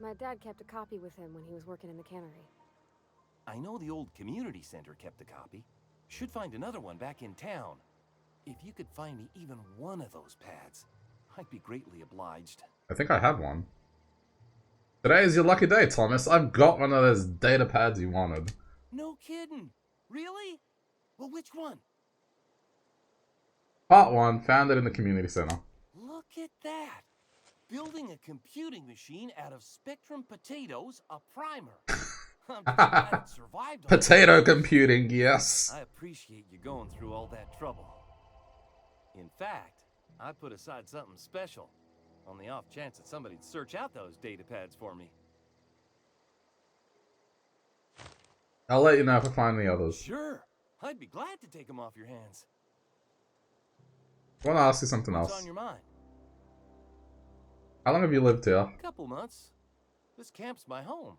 My dad kept a copy with him when he was working in the cannery. I know the old community center kept a copy. Should find another one back in town. If you could find me even one of those pads, I'd be greatly obliged. I think I have one. Today is your lucky day, Thomas. I've got one of those data pads you wanted. No kidding. Really? Well, which one? Part 1, found it in the community center. Look at that. Building a computing machine out of Spectrum potatoes, a primer. I'm just glad it survived all Potato that. computing, yes. I appreciate you going through all that trouble. In fact, I put aside something special on the off chance that somebody'd search out those data pads for me. I'll let you know if I find the others. Sure. I'd be glad to take them off your hands. I want to ask you something What's else. on your mind? How long have you lived here? Couple months. This camp's my home.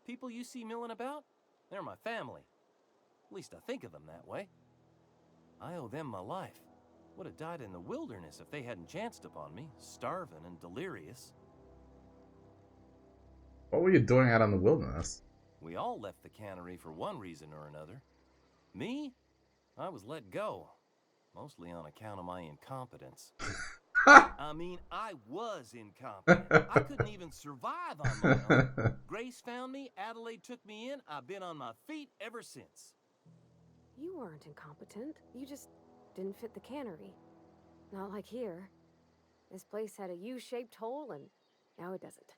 People you see milling about, they're my family. At least I think of them that way. I owe them my life. Would have died in the wilderness if they hadn't chanced upon me, starving and delirious. What were you doing out in the wilderness? We all left the cannery for one reason or another. Me? I was let go. Mostly on account of my incompetence. I mean, I was incompetent. I couldn't even survive on my own. Grace found me, Adelaide took me in, I've been on my feet ever since. You weren't incompetent. You just didn't fit the cannery. Not like here. This place had a U-shaped hole, and now it doesn't.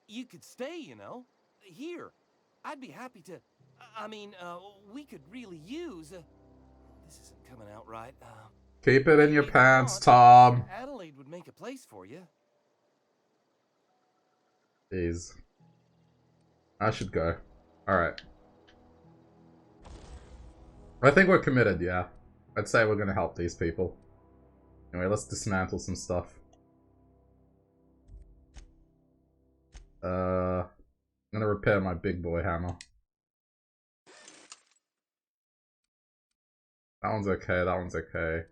You could stay, you know. Here. I'd be happy to... we could really use... this isn't coming out right. Keep it in your If you pants, want, Tom. Adelaide would make a place for you. Jeez. I should go. Alright. I think we're committed, yeah. I'd say we're gonna help these people. Anyway, let's dismantle some stuff. I'm gonna repair my big boy hammer. That one's okay, that one's okay.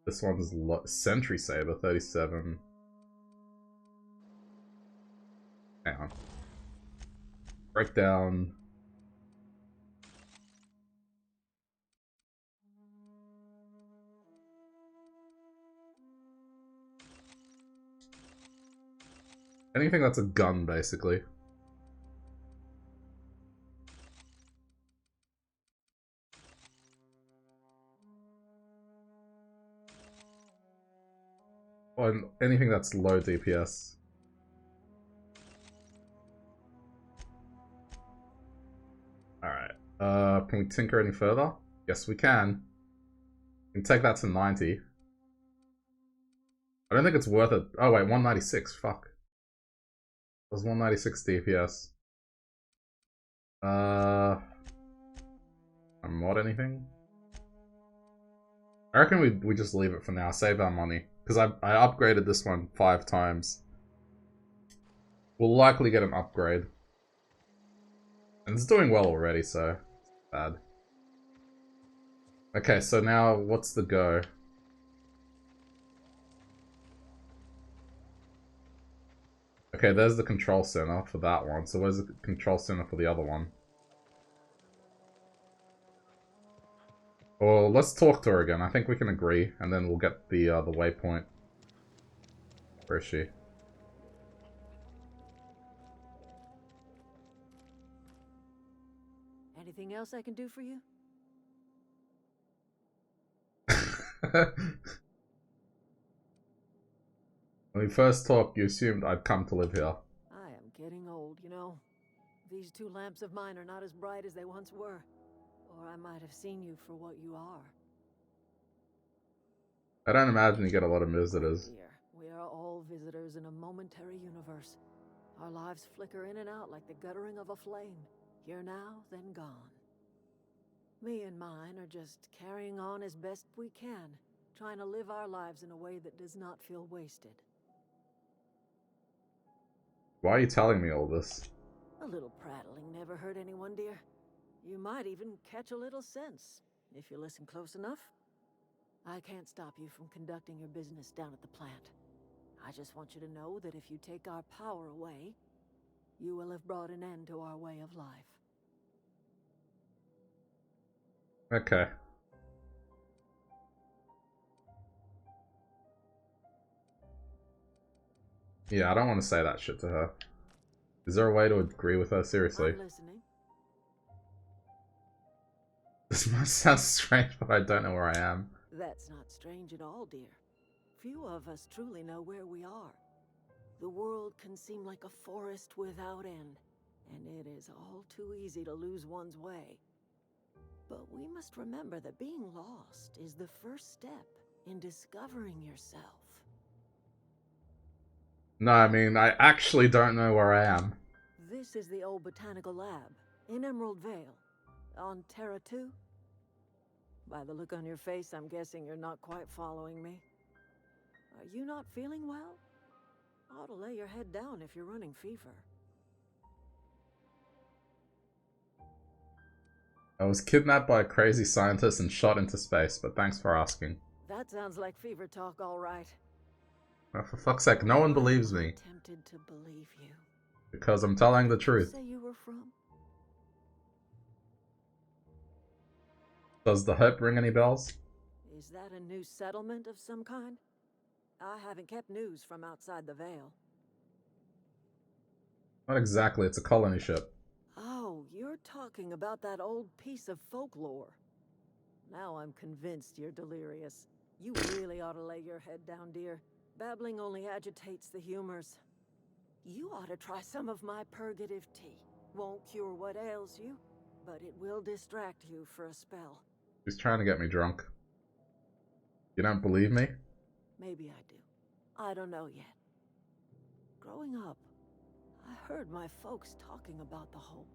This one's Sentry Saber, 37. Hang on. Breakdown. Anything that's a gun, basically. Or anything that's low DPS. Alright. Can we tinker any further? Yes, we can. We can take that to 90. I don't think it's worth it. Oh wait, 196. Fuck. It was 196 DPS. Mod anything? I reckon we just leave it for now. Save our money. Because I upgraded this one 5 times. We'll likely get an upgrade. And it's doing well already, so... bad. Okay, so now what's the go? Okay, there's the control center for that one. So where's the control center for the other one? Well, let's talk to her again. I think we can agree, and then we'll get the waypoint. Where is she? Anything else I can do for you? When we first talked, you assumed I'd come to live here. I am getting old, you know. These two lamps of mine are not as bright as they once were. Or I might have seen you for what you are. I don't imagine you get a lot of visitors. Dear, we are all visitors in a momentary universe. Our lives flicker in and out like the guttering of a flame. Here now, then gone. Me and mine are just carrying on as best we can, trying to live our lives in a way that does not feel wasted. Why are you telling me all this? A little prattling never hurt anyone, dear. You might even catch a little sense, if you listen close enough. I can't stop you from conducting your business down at the plant. I just want you to know that if you take our power away, you will have brought an end to our way of life. Okay. Yeah, I don't want to say that shit to her. Is there a way to agree with her? Seriously. I'm listening. This might sound strange, but I don't know where I am. That's not strange at all, dear. Few of us truly know where we are. The world can seem like a forest without end, and it is all too easy to lose one's way. But we must remember that being lost is the first step in discovering yourself. No, I mean, I actually don't know where I am. This is the old botanical lab in Emerald Vale, on Terra 2. By the look on your face, I'm guessing you're not quite following me. Are you not feeling well? Ought to lay your head down if you're running fever. I was kidnapped by a crazy scientist and shot into space, but thanks for asking. That sounds like fever talk, all right. Well, for fuck's sake, no one believes me. I'm tempted to believe you. Because I'm telling the truth. Say you were from? Does the Hope ring any bells? Is that a new settlement of some kind? I haven't kept news from outside the Vale. Not exactly, it's a colony ship. Oh, you're talking about that old piece of folklore. Now I'm convinced you're delirious. You really ought to lay your head down, dear. Babbling only agitates the humors. You ought to try some of my purgative tea. Won't cure what ails you, but it will distract you for a spell. She's trying to get me drunk. You don't believe me? Maybe I do. I don't know yet. Growing up, I heard my folks talking about the Hope.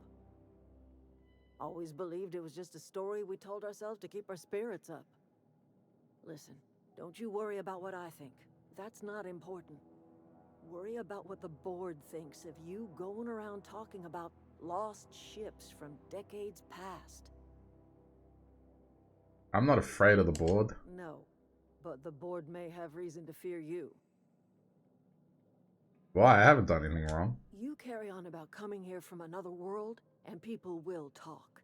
Always believed it was just a story we told ourselves to keep our spirits up. Listen, don't you worry about what I think. That's not important. Worry about what the board thinks of you going around talking about lost ships from decades past. I'm not afraid of the board. No, but the board may have reason to fear you. Why? I haven't done anything wrong. You carry on about coming here from another world, and people will talk.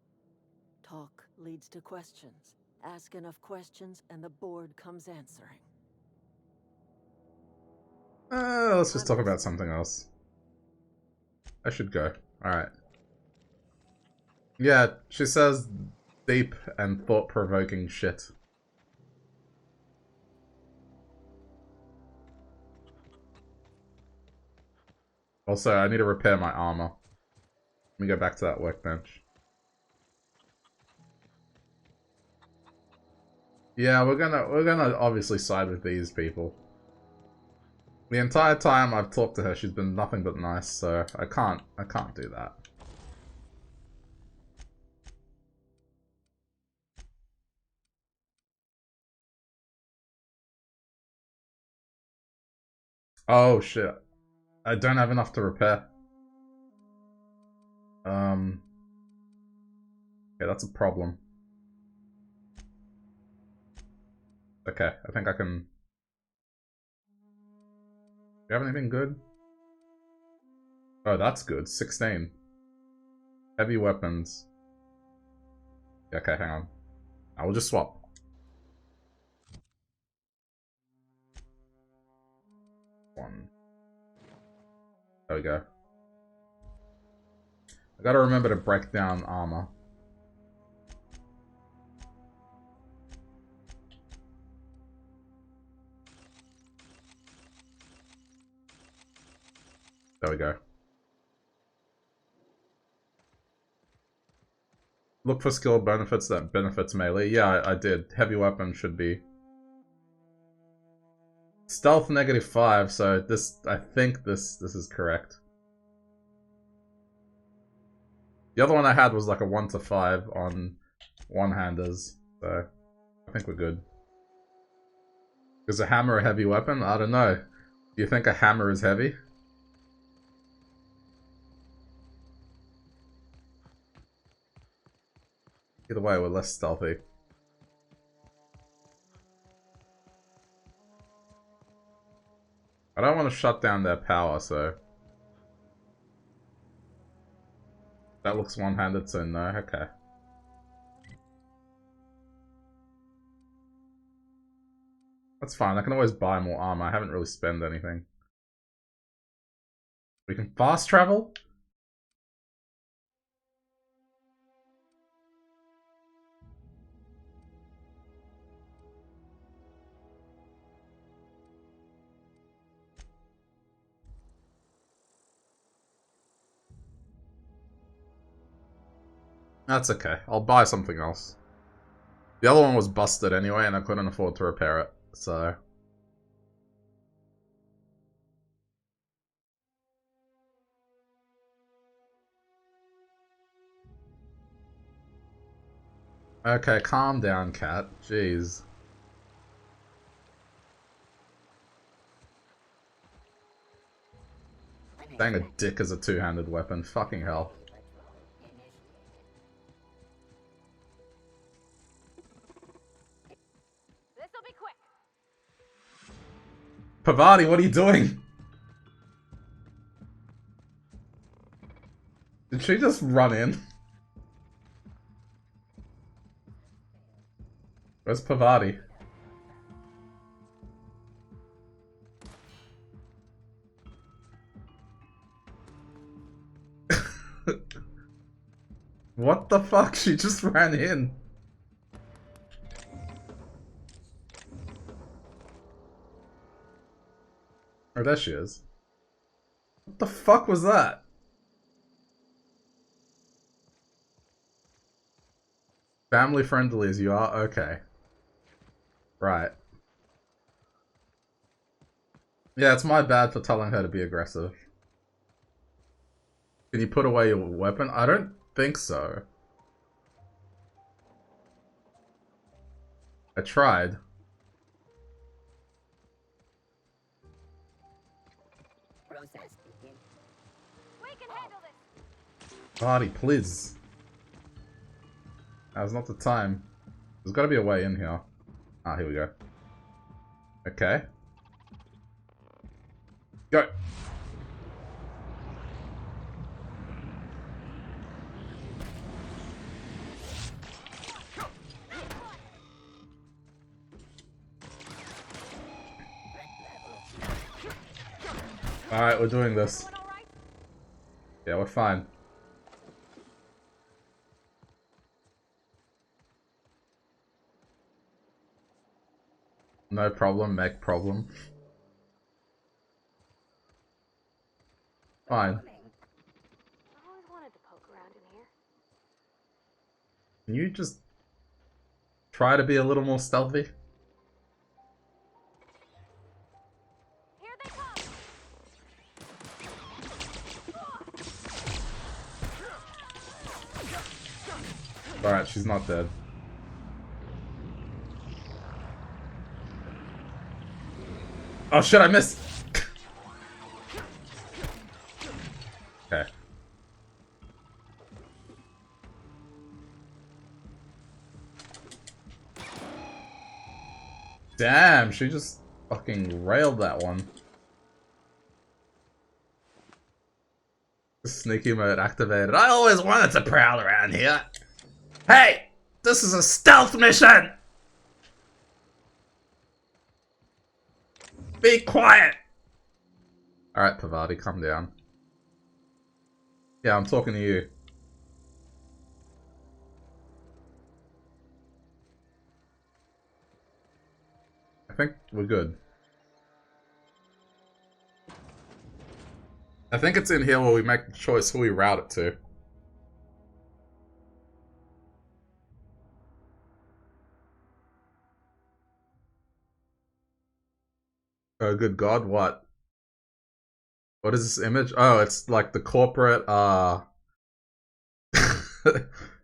Talk leads to questions. Ask enough questions, and the board comes answering. Let's just talk about something else. I should go. Alright. Yeah, she says deep and thought-provoking shit. Also, I need to repair my armor. Let me go back to that workbench. Yeah, we're gonna obviously side with these people. The entire time I've talked to her, she's been nothing but nice, so I can't do that. Oh shit. I don't have enough to repair. Yeah, that's a problem. Okay, I think I can... Do you have anything good? Oh, that's good. 16. Heavy weapons. Okay, hang on. I will just swap. One. There we go. I gotta remember to break down armor. There we go. Look for skill benefits that benefits melee. Yeah, I did. Heavy weapon should be. Stealth -5, so this, I think this is correct. The other one I had was like a 1 to 5 on one-handers, so I think we're good. Is a hammer a heavy weapon? I don't know. Do you think a hammer is heavy? Either way, we're less stealthy. I don't want to shut down their power, so... That looks one-handed, so no, okay. That's fine, I can always buy more armor. I haven't really spent anything. We can fast travel? That's okay. I'll buy something else. The other one was busted anyway, and I couldn't afford to repair it, so... Okay, calm down, cat. Jeez. Dang, a dick is a two-handed weapon. Fucking hell. This'll be quick. Pavati, what are you doing? Did she just run in? Where's Pavati? What the fuck? She just ran in. Oh, there she is. What the fuck was that? Family friendly as you are? Okay. Right. Yeah, it's my bad for telling her to be aggressive. Can you put away your weapon? I don't think so. I tried. We can handle this. Party, please. Now's not the time. There's gotta be a way in here. Ah, here we go. Okay. Go! Alright, we're doing this. Yeah, we're fine. No problem, mech problem. Fine. I always wanted to poke around in here. Can you just try to be a little more stealthy? Here they come. Alright, she's not dead. Oh shit, I missed! Okay. Damn, she just fucking railed that one. Sneaky mode activated. I always wanted to prowl around here. Hey! This is a stealth mission! Be quiet! Alright, Pavati, calm down. Yeah, I'm talking to you. I think we're good. I think it's in here where we make the choice who we route it to. Oh, good God, what? What is this image? Oh, it's like the corporate,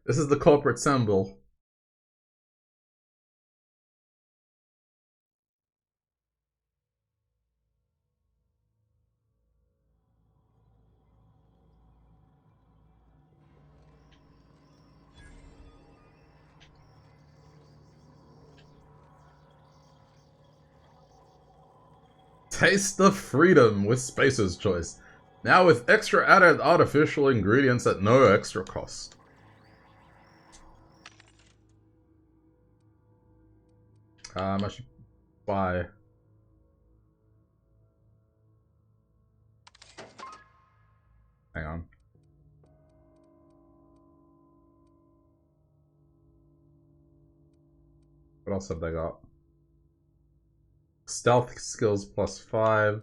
this is the corporate symbol. Taste the freedom with Spacer's Choice. Now with extra added artificial ingredients at no extra cost. I should buy... Hang on. What else have they got? Stealth skills +5.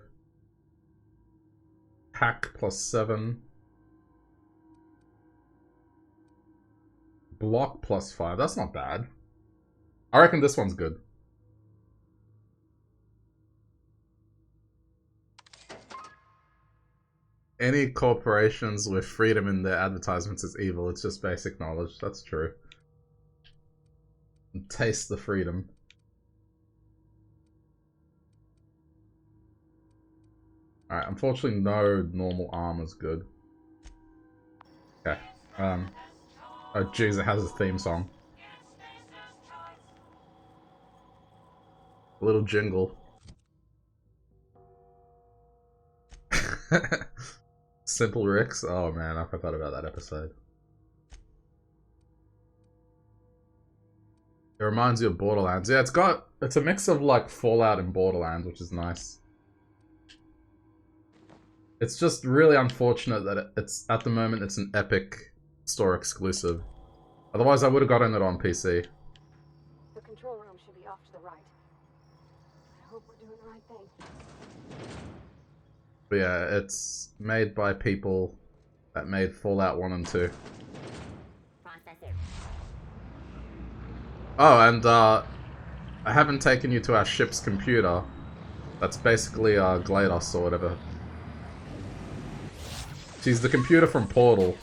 Hack +7. Block +5. That's not bad. I reckon this one's good. Any corporations with freedom in their advertisements is evil. It's just basic knowledge. That's true. And taste the freedom. Alright, unfortunately no normal armor's good. Okay. Oh jeez, it has a theme song. A little jingle. Simple Ricks? Oh man, I forgot about that episode. It reminds you of Borderlands. Yeah, it's a mix of like Fallout and Borderlands, which is nice. It's just really unfortunate that it's at the moment it's an Epic Store exclusive. Otherwise I would have gotten it on PC. The control room should be off to the right. I hope we're doing the right thing. But yeah, it's made by people that made Fallout 1 and 2. Oh, and I haven't taken you to our ship's computer. That's basically GLaDOS or whatever. She's the computer from Portal.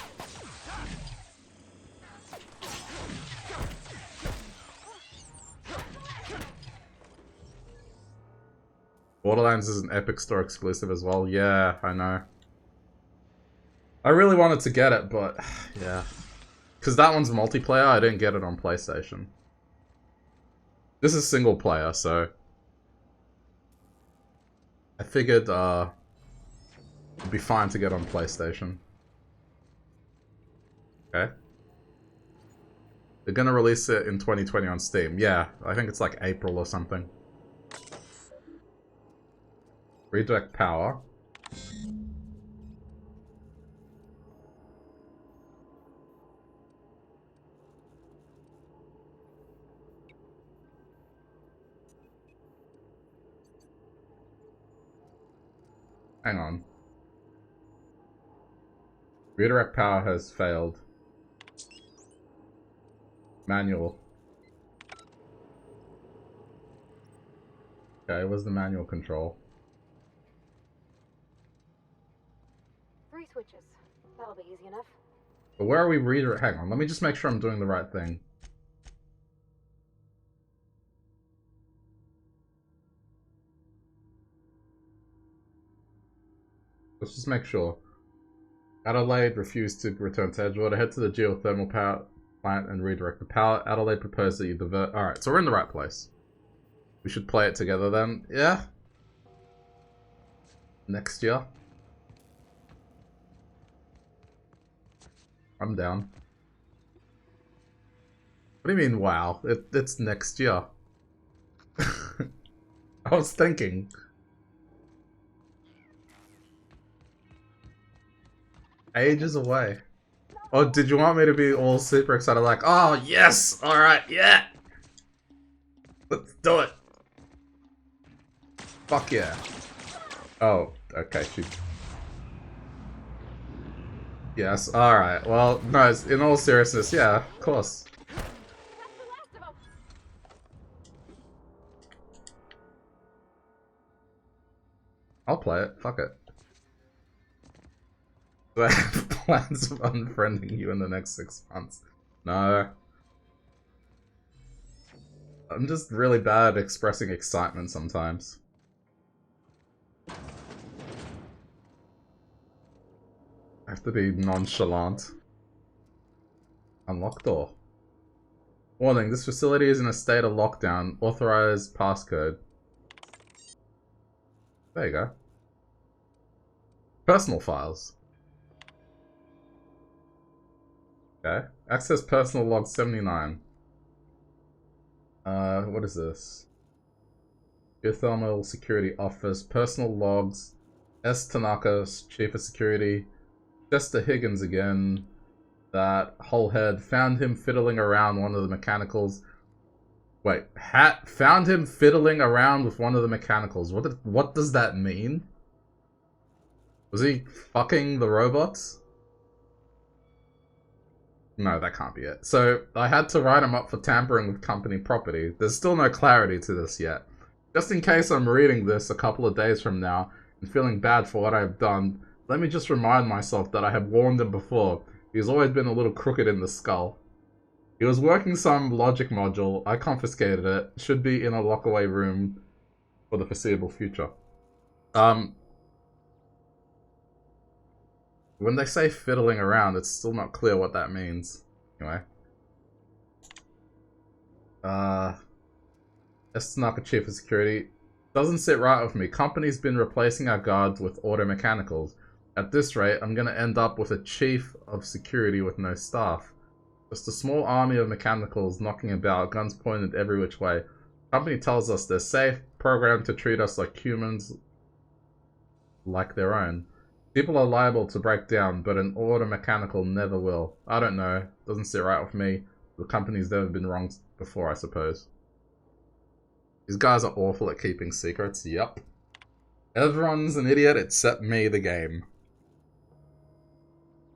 Borderlands is an Epic Store exclusive as well. Yeah, I know. I really wanted to get it, but yeah. Because that one's multiplayer, I didn't get it on PlayStation. This is single player, so... I figured, it'd be fine to get on PlayStation. Okay. They're gonna release it in 2020 on Steam. Yeah, I think it's like April or something. Redirect power. Hang on. Redirect power has failed. Manual. Okay, where's the manual control? 3 switches. That'll be easy enough. But where are we redirect? Hang on, let me just make sure I'm doing the right thing. Let's just make sure. Adelaide refused to return to Edgewater. Head to the geothermal power plant and redirect the power. Adelaide proposed that you divert. Alright, so we're in the right place. We should play it together then. Yeah? Next year? I'm down. What do you mean, wow? It's next year. I was thinking. Ages away. Oh, did you want me to be all super excited like, oh, yes! Alright, yeah! Let's do it! Fuck yeah. Oh, okay, she... Yes, alright. Well, no, in all seriousness, yeah, of course. I'll play it. Fuck it. Do I have plans of unfriending you in the next 6 months? No. I'm just really bad at expressing excitement sometimes. I have to be nonchalant. Unlock door. Warning, this facility is in a state of lockdown. Authorized passcode. There you go. Personal files. Okay. Access personal log 79. What is this? Geothermal security office. Personal logs. S. Tanaka, chief of security. Chester Higgins again. That whole head. Found him fiddling around one of the mechanicals. Wait, found him fiddling around with one of the mechanicals. What does that mean? Was he fucking the robots? No, that can't be it. So, I had to write him up for tampering with company property. There's still no clarity to this yet. Just in case I'm reading this a couple of days from now and feeling bad for what I've done, let me just remind myself that I have warned him before. He's always been a little crooked in the skull. He was working some logic module. I confiscated it. Should be in a lockaway room for the foreseeable future. When they say fiddling around, it's still not clear what that means. Anyway. Estanaka Chief of Security. Doesn't sit right with me. Company's been replacing our guards with auto mechanicals. At this rate, I'm gonna end up with a Chief of Security with no staff. Just a small army of mechanicals knocking about, guns pointed every which way. Company tells us they're safe, programmed to treat us like humans, like their own. People are liable to break down, but an auto mechanical never will. I don't know. Doesn't sit right with me. The company's never been wrong before, I suppose. These guys are awful at keeping secrets. Yup. Everyone's an idiot except me, the game.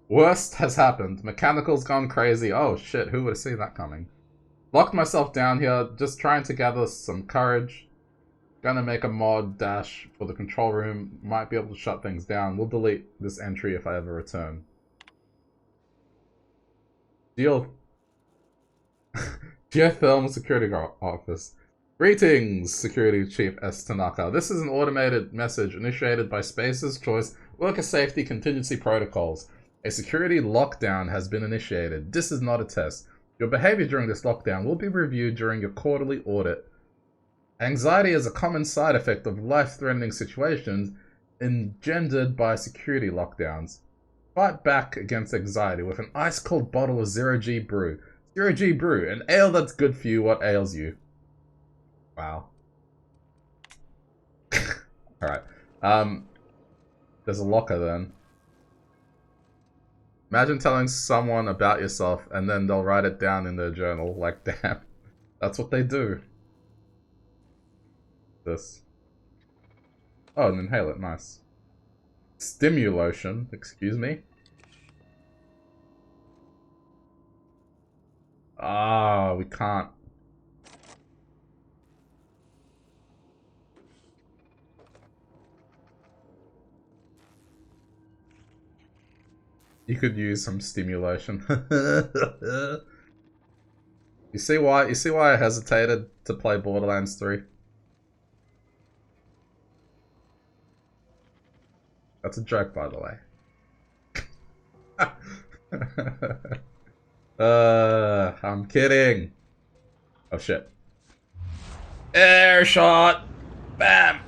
Worst has happened. Mechanical's gone crazy. Oh shit, who would have seen that coming? Locked myself down here, just trying to gather some courage. Gonna make a mod dash for the control room. Might be able to shut things down. We'll delete this entry if I ever return. Geothermal Security Office. Greetings, Security Chief S. Tanaka. This is an automated message initiated by Space's Choice Worker Safety Contingency Protocols. A security lockdown has been initiated. This is not a test. Your behavior during this lockdown will be reviewed during your quarterly audit. Anxiety is a common side effect of life-threatening situations engendered by security lockdowns. Fight back against anxiety with an ice-cold bottle of Zero-G Brew. Zero-G Brew, an ale that's good for you. What ails you? Wow. Alright. There's a locker then. Imagine telling someone about yourself and then they'll write it down in their journal. Like, damn. That's what they do. This. Oh, an inhaler. Nice. Stimulation. Excuse me? Ah, we can't. You could use some stimulation. You see why I hesitated to play Borderlands 3? That's a joke, by the way. I'm kidding. Oh shit. Air shot! Bam!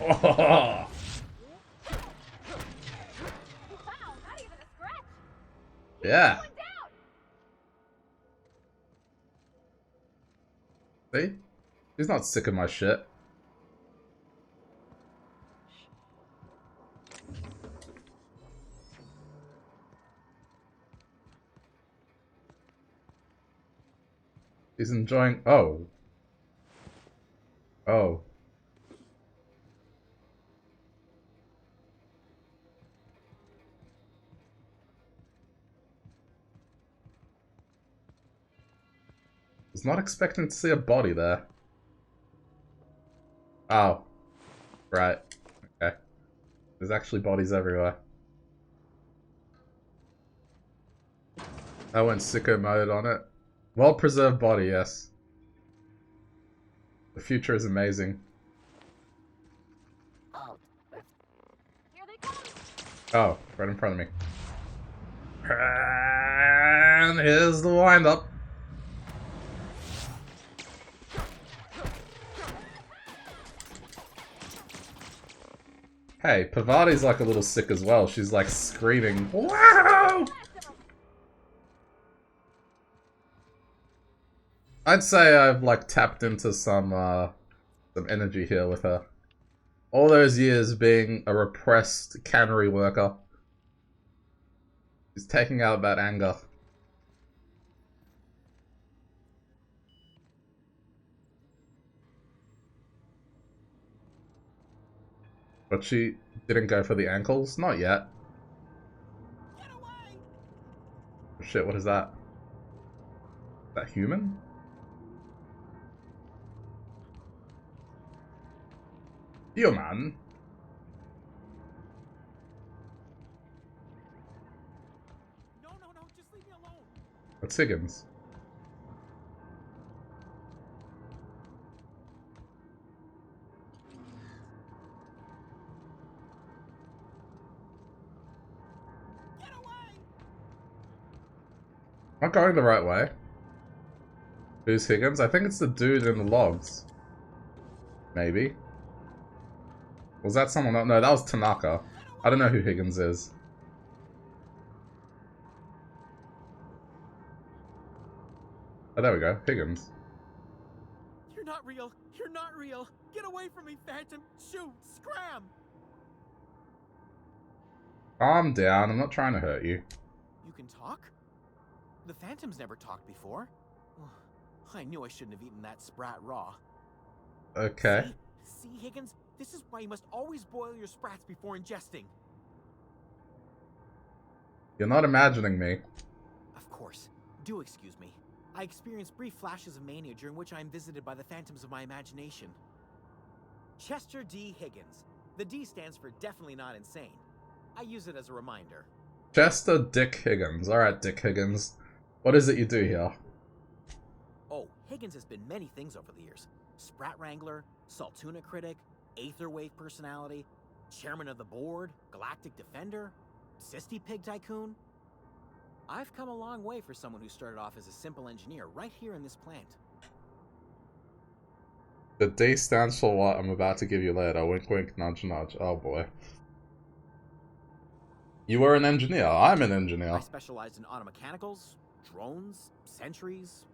Oh. Yeah. See? He's not sick of my shit. He's enjoying... Oh. Oh. Was not expecting to see a body there. Oh. Right. Okay. There's actually bodies everywhere. I went sicko mode on it. Well-preserved body, yes. The future is amazing. Oh, right in front of me. And here's the wind-up. Hey, Pavati's like a little sick as well. She's like screaming, "Wow!" I'd say I've like tapped into some energy here with her. All those years being a repressed cannery worker. She's taking out that anger. But she didn't go for the ankles? Not yet. Oh, shit, what is that? Is that human? Human? No, just leave me alone. What's Higgins? Am I going the right way? Who's Higgins? I think it's the dude in the logs. Maybe. Was that someone else? No, that was Tanaka. I don't know who Higgins is. Oh, there we go. Higgins. You're not real. You're not real. Get away from me, Phantom. Shoot. Scram. Calm down. I'm not trying to hurt you. You can talk? The Phantom's never talked before. I knew I shouldn't have eaten that sprat raw. Okay. See, Higgins? This is why you must always boil your sprats before ingesting. You're not imagining me. Of course. Do excuse me. I experience brief flashes of mania during which I am visited by the phantoms of my imagination. Chester D. Higgins. The D stands for definitely not insane. I use it as a reminder. Chester Dick Higgins. Alright, Dick Higgins. What is it you do here? Oh, Higgins has been many things over the years. Sprat Wrangler, Saltuna Critic, Aetherwave Personality, Chairman of the Board, Galactic Defender, Sisty Pig Tycoon. I've come a long way for someone who started off as a simple engineer right here in this plant. The D stands for what I'm about to give you later. Wink wink, nudge nudge. Oh boy. You were an engineer. I'm an engineer. I specialized in automechanicals, drones, sentries.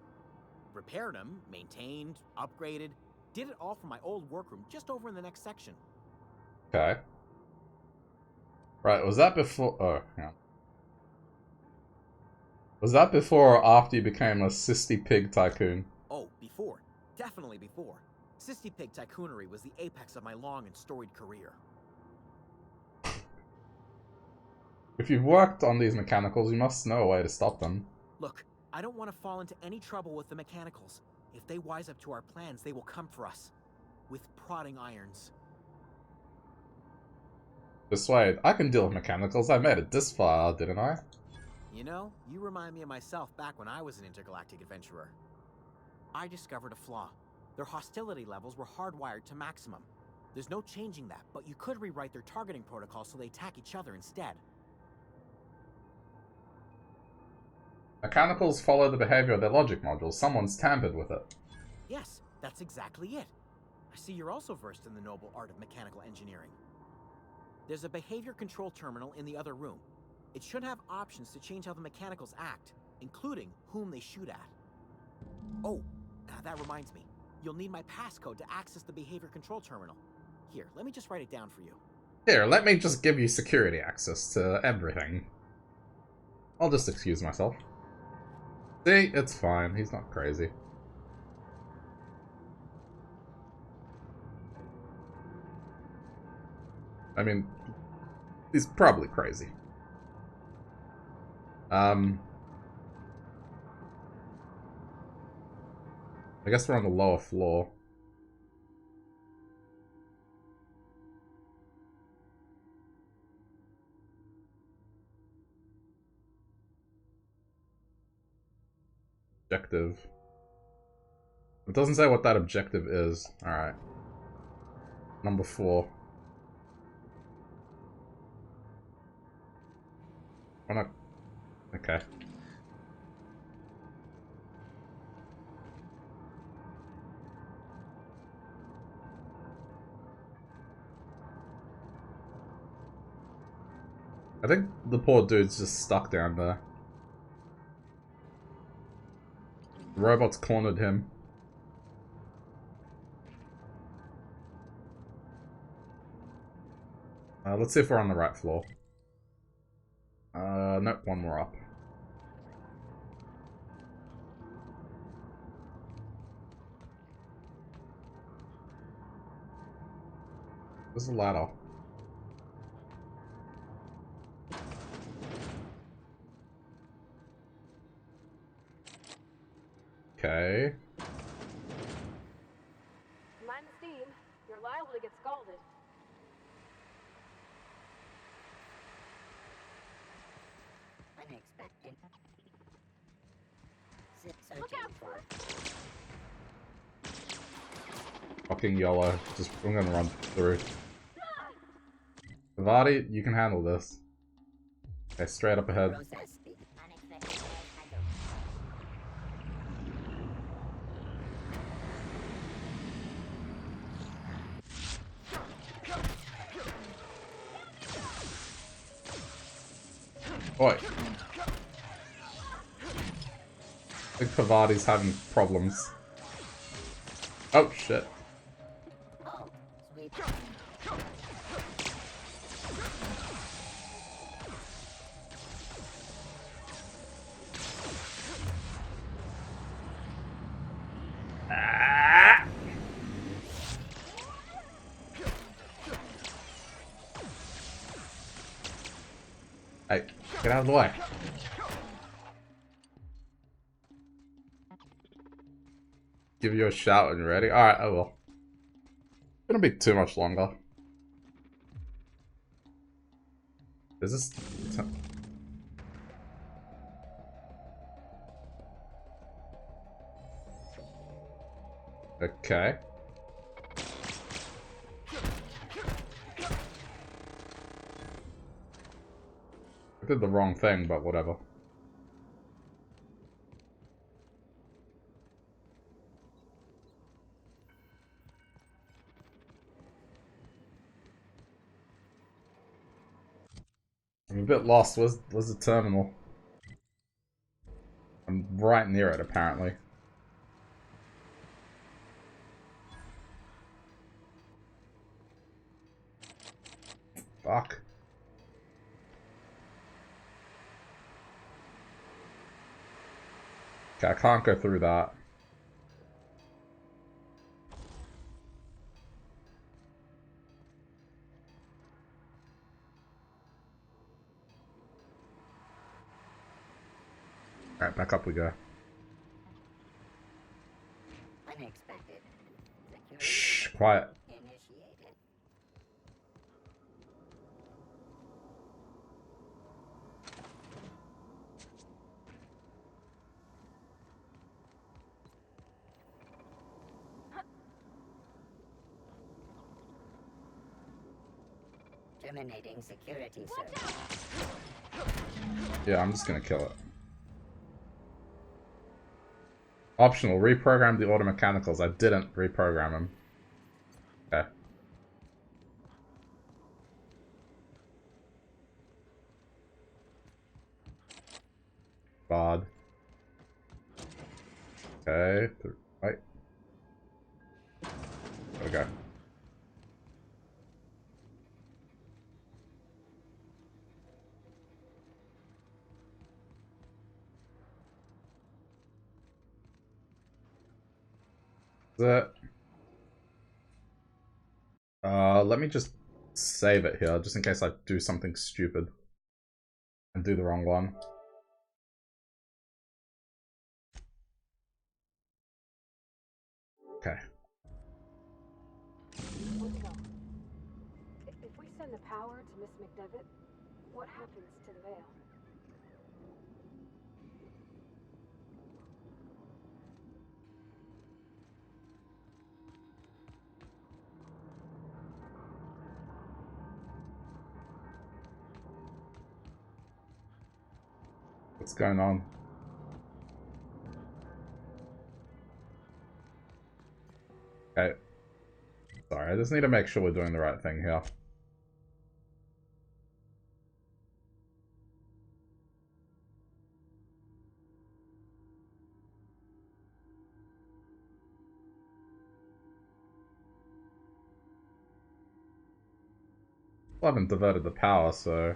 Repaired them, maintained, upgraded. Did it all from my old workroom just over in the next section. Okay. Right, was that before... Oh, yeah. Was that before or after you became a Sisty Pig Tycoon? Oh, before. Definitely before. Sisty Pig Tycoonery was the apex of my long and storied career. If you've worked on these mechanicals, you must know a way to stop them. Look, I don't want to fall into any trouble with the mechanicals. If they wise up to our plans, they will come for us. With prodding irons. Persuade. I can deal with mechanicals. I made it this far, didn't I? You know, you remind me of myself back when I was an intergalactic adventurer. I discovered a flaw. Their hostility levels were hardwired to maximum. There's no changing that, but you could rewrite their targeting protocol so they attack each other instead. Mechanicals follow the behavior of their logic modules. Someone's tampered with it. Yes, that's exactly it. I see you're also versed in the noble art of mechanical engineering. There's a behavior control terminal in the other room. It should have options to change how the mechanicals act, including whom they shoot at. Oh, that reminds me. You'll need my passcode to access the behavior control terminal. Here, let me just write it down for you. Here, let me just give you security access to everything. I'll just excuse myself. See, it's fine. He's not crazy. I mean, he's probably crazy. I guess we're on the lower floor. Objective. It doesn't say what that objective is. Alright. Number 4. Why not? Okay. I think the poor dude's just stuck down there. The robot's cornered him. Let's see if we're on the right floor. Nope, one more up. Where's the ladder? Okay. Mind the steam. You're liable to get scalded. Unexpected. Look out! Fucking YOLO. Just, I'm gonna run through. Vadi, you can handle this. Okay, straight up ahead. Oi. I think Pavadi's having problems. Oh, shit. Hey, get out of the way. Give you a shout when you're ready. Alright, I will. Shouldn't be too much longer. Is this... Okay. I did the wrong thing, but whatever. I'm a bit lost. Where's the terminal? I'm right near it, apparently. Fuck. Okay, I can't go through that. Alright, back up we go. Unexpected. Shh, quiet. Initiated. Terminating security service. Yeah, I'm just gonna kill it. Optional, reprogram the auto mechanicals. I didn't reprogram them. Okay. Bad. Okay, right. There we go. That. Let me just save it here, just in case I do something stupid and do the wrong one. power to Miss McDevitt, what happens to the veil? What's going on? Okay. Sorry, I just need to make sure we're doing the right thing here. I haven't diverted the power, so...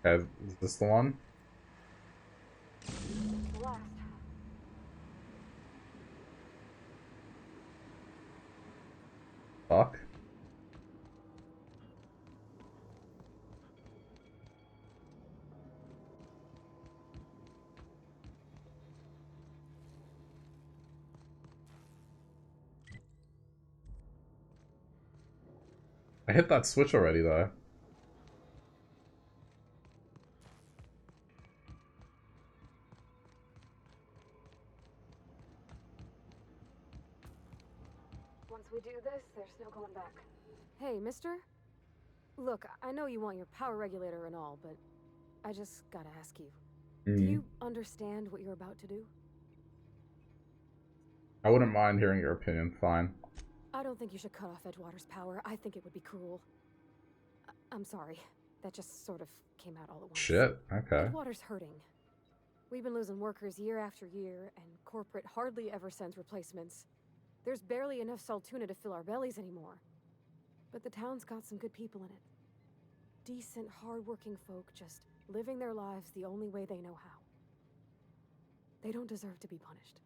Okay, is this the one? Blast. Fuck. I hit that switch already, though. Once we do this, there's no going back. Hey, mister? Look, I know you want your power regulator and all, but I just gotta ask you. Do you understand what you're about to do? I wouldn't mind hearing your opinion, fine. I don't think you should cut off Edgewater's power. I think it would be cruel. I'm sorry. That just sort of came out all at once. Shit, okay. Edgewater's hurting. We've been losing workers year after year, and corporate hardly ever sends replacements. There's barely enough Saltuna to fill our bellies anymore. But the town's got some good people in it. Decent, hard-working folk just living their lives the only way they know how. They don't deserve to be punished.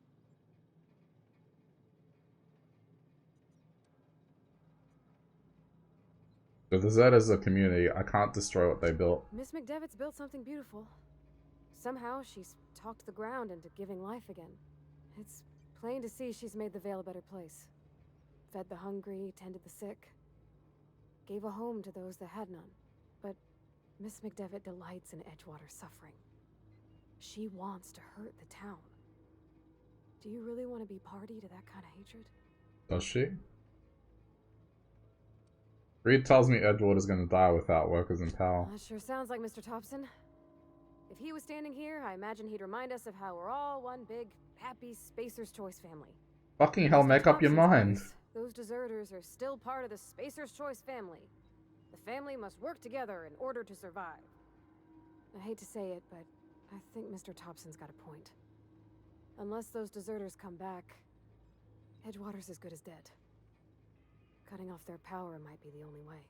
But the Z is a community. I can't destroy what they built. Miss McDevitt's built something beautiful. Somehow she's talked the ground into giving life again. It's plain to see she's made the Vale a better place. Fed the hungry, tended the sick. Gave a home to those that had none. But Miss McDevitt delights in Edgewater's suffering. She wants to hurt the town. Do you really want to be party to that kind of hatred? Does she? Reed tells me Edgewater's gonna die without workers in power. That sure sounds like Mr. Thompson. If he was standing here, I imagine he'd remind us of how we're all one big, happy Spacer's Choice family. Fucking hell, make up your mind. Those deserters are still part of the Spacer's Choice family. The family must work together in order to survive. I hate to say it, but I think Mr. Thompson's got a point. Unless those deserters come back, Edgewater's as good as dead. Cutting off their power might be the only way.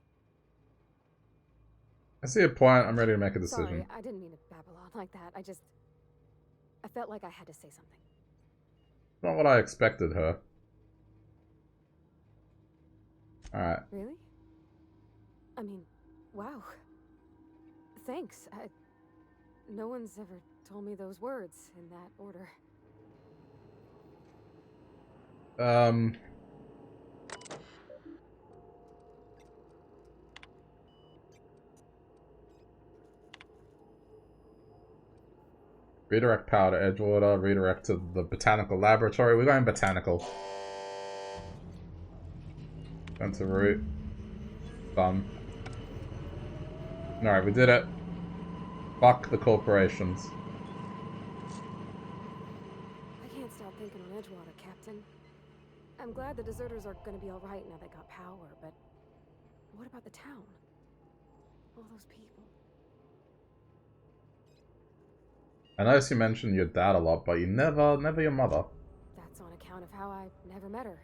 I see a point. I'm ready to make a decision. Sorry, I didn't mean to babble on like that. I felt like I had to say something. Not what I expected her. Alright. Really? I mean, wow. Thanks. No one's ever told me those words in that order. Redirect power to Edgewater, redirect to the botanical laboratory. We're going botanical. Going to route. Done. Alright, we did it. Fuck the corporations. I can't stop thinking on Edgewater, Captain. I'm glad the deserters are gonna be alright now they got power, but what about the town? All those people. I noticed you mentioned your dad a lot, but you never your mother. That's on account of how I never met her.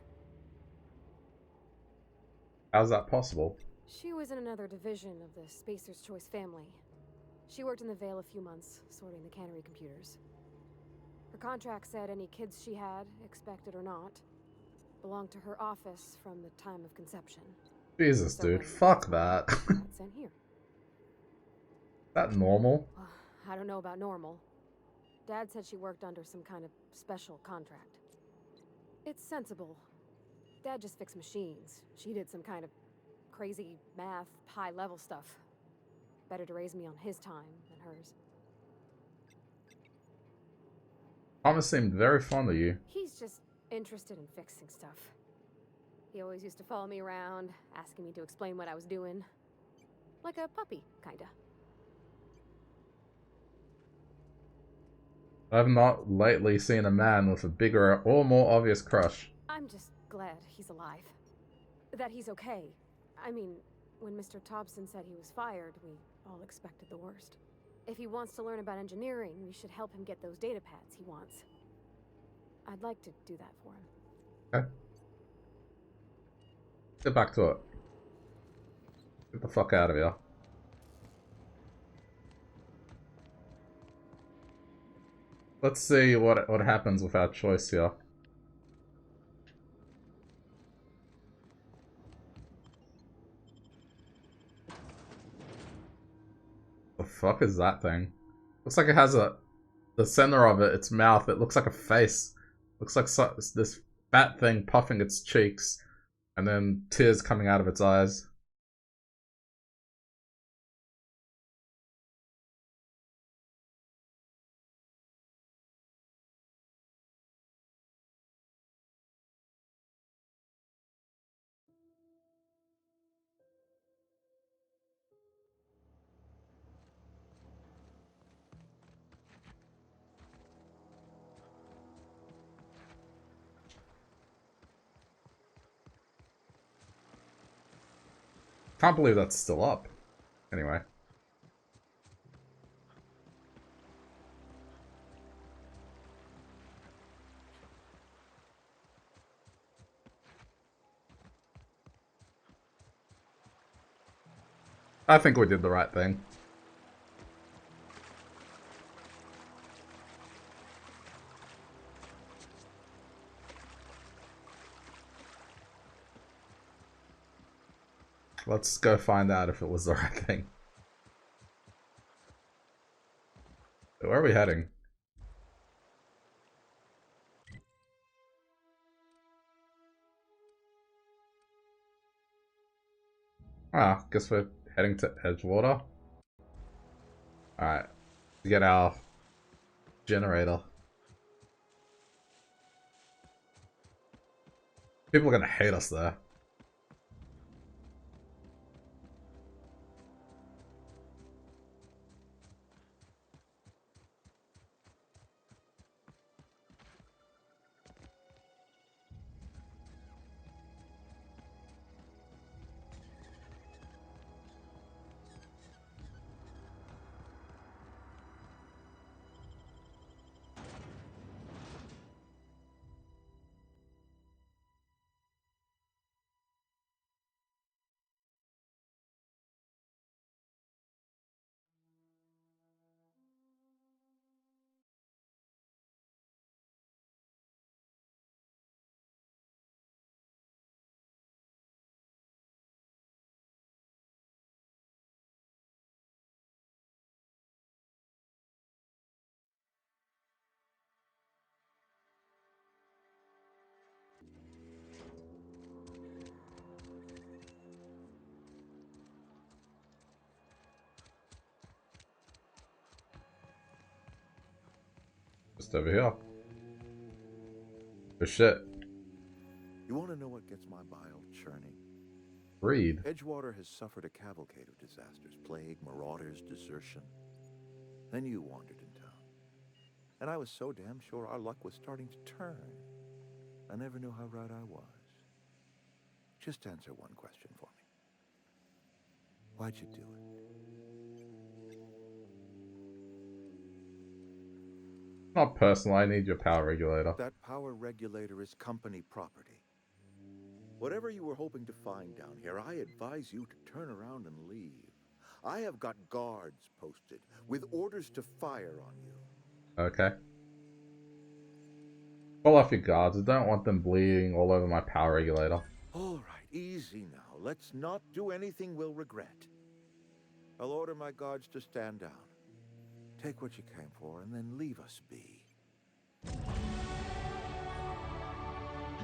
How's that possible? She was in another division of the Spacer's Choice family. She worked in the Vale a few months, sorting the cannery computers. Her contract said any kids she had, expected or not, belonged to her office from the time of conception. Jesus, So dude. when Fuck that. got sent here. That normal? I don't know about normal. Dad said she worked under some kind of special contract. It's sensible. Dad just fixed machines. She did some kind of crazy math, high-level stuff. Better to raise me on his time than hers. Thomas seemed very fond of you. He's just interested in fixing stuff. He always used to follow me around, asking me to explain what I was doing. Like a puppy, kinda. I've not lately seen a man with a bigger or more obvious crush. I'm just glad he's alive. That he's okay. I mean, when Mr. Thompson said he was fired, we all expected the worst. If he wants to learn about engineering, we should help him get those data pads he wants. I'd like to do that for him. Okay. Get back to it. Get the fuck out of here. Let's see what happens with our choice here. The fuck is that thing? Looks like it has the center of it, its mouth, it looks like a face. Looks like this fat thing puffing its cheeks, and then tears coming out of its eyes. Can't believe that's still up. Anyway. I think we did the right thing. Let's go find out if it was the right thing. Where are we heading? Ah, guess we're heading to Edgewater. Alright. To get our generator. People are gonna hate us there. Just over here. Oh shit. You want to know what gets my bile churning? Read. Edgewater has suffered a cavalcade of disasters. Plague, marauders, desertion. Then you wandered in town. And I was so damn sure our luck was starting to turn. I never knew how right I was. Just answer one question for me. Why'd you do it? Not personal, I need your power regulator. That power regulator is company property. Whatever you were hoping to find down here, I advise you to turn around and leave. I have got guards posted with orders to fire on you. Okay. Pull off your guards. I don't want them bleeding all over my power regulator. All right, easy now. Let's not do anything we'll regret. I'll order my guards to stand down. Take what you came for and then leave us be.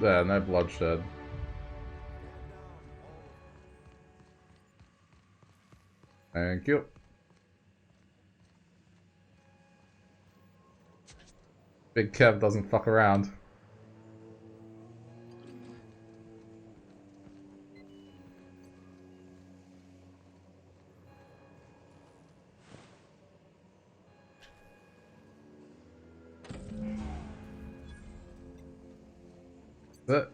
There, no bloodshed. Thank you. Big Kev doesn't fuck around. That's it.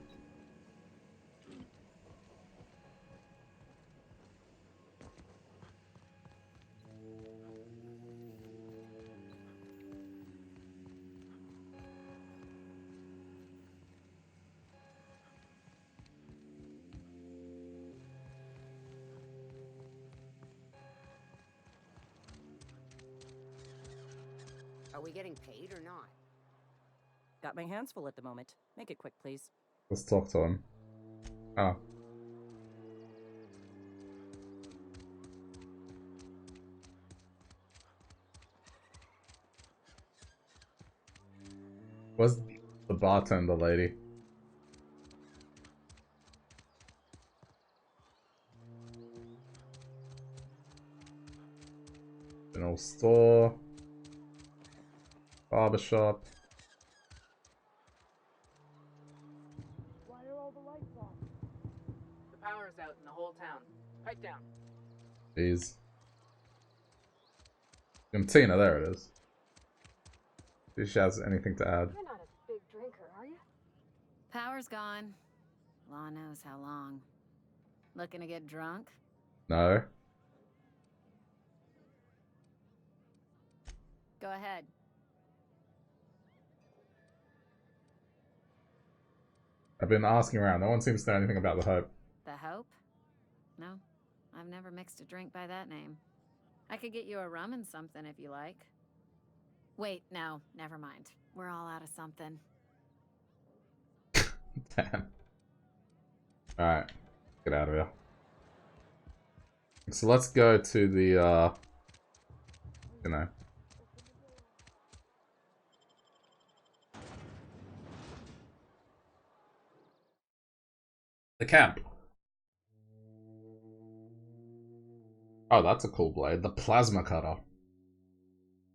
Are we getting paid or not? Got my hands full at the moment. Make it quick, please. Let's talk to him. Oh. Where's the bartender lady? General store. Barbershop. Why are all the lights off? The power's out in the whole town. Pipe down. Jeez. Cantina, there it is. See if she has anything to add. You're not a big drinker, are you? Power's gone. Law knows how long. Looking to get drunk? No. Go ahead. I've been asking around. No one seems to know anything about the Hope. The Hope? No, I've never mixed a drink by that name. I could get you a rum and something if you like. Wait, no, never mind. We're all out of something. Damn. Alright. Get out of here. So let's go to the, you know. The camp. Oh, that's a cool blade. The plasma cutter.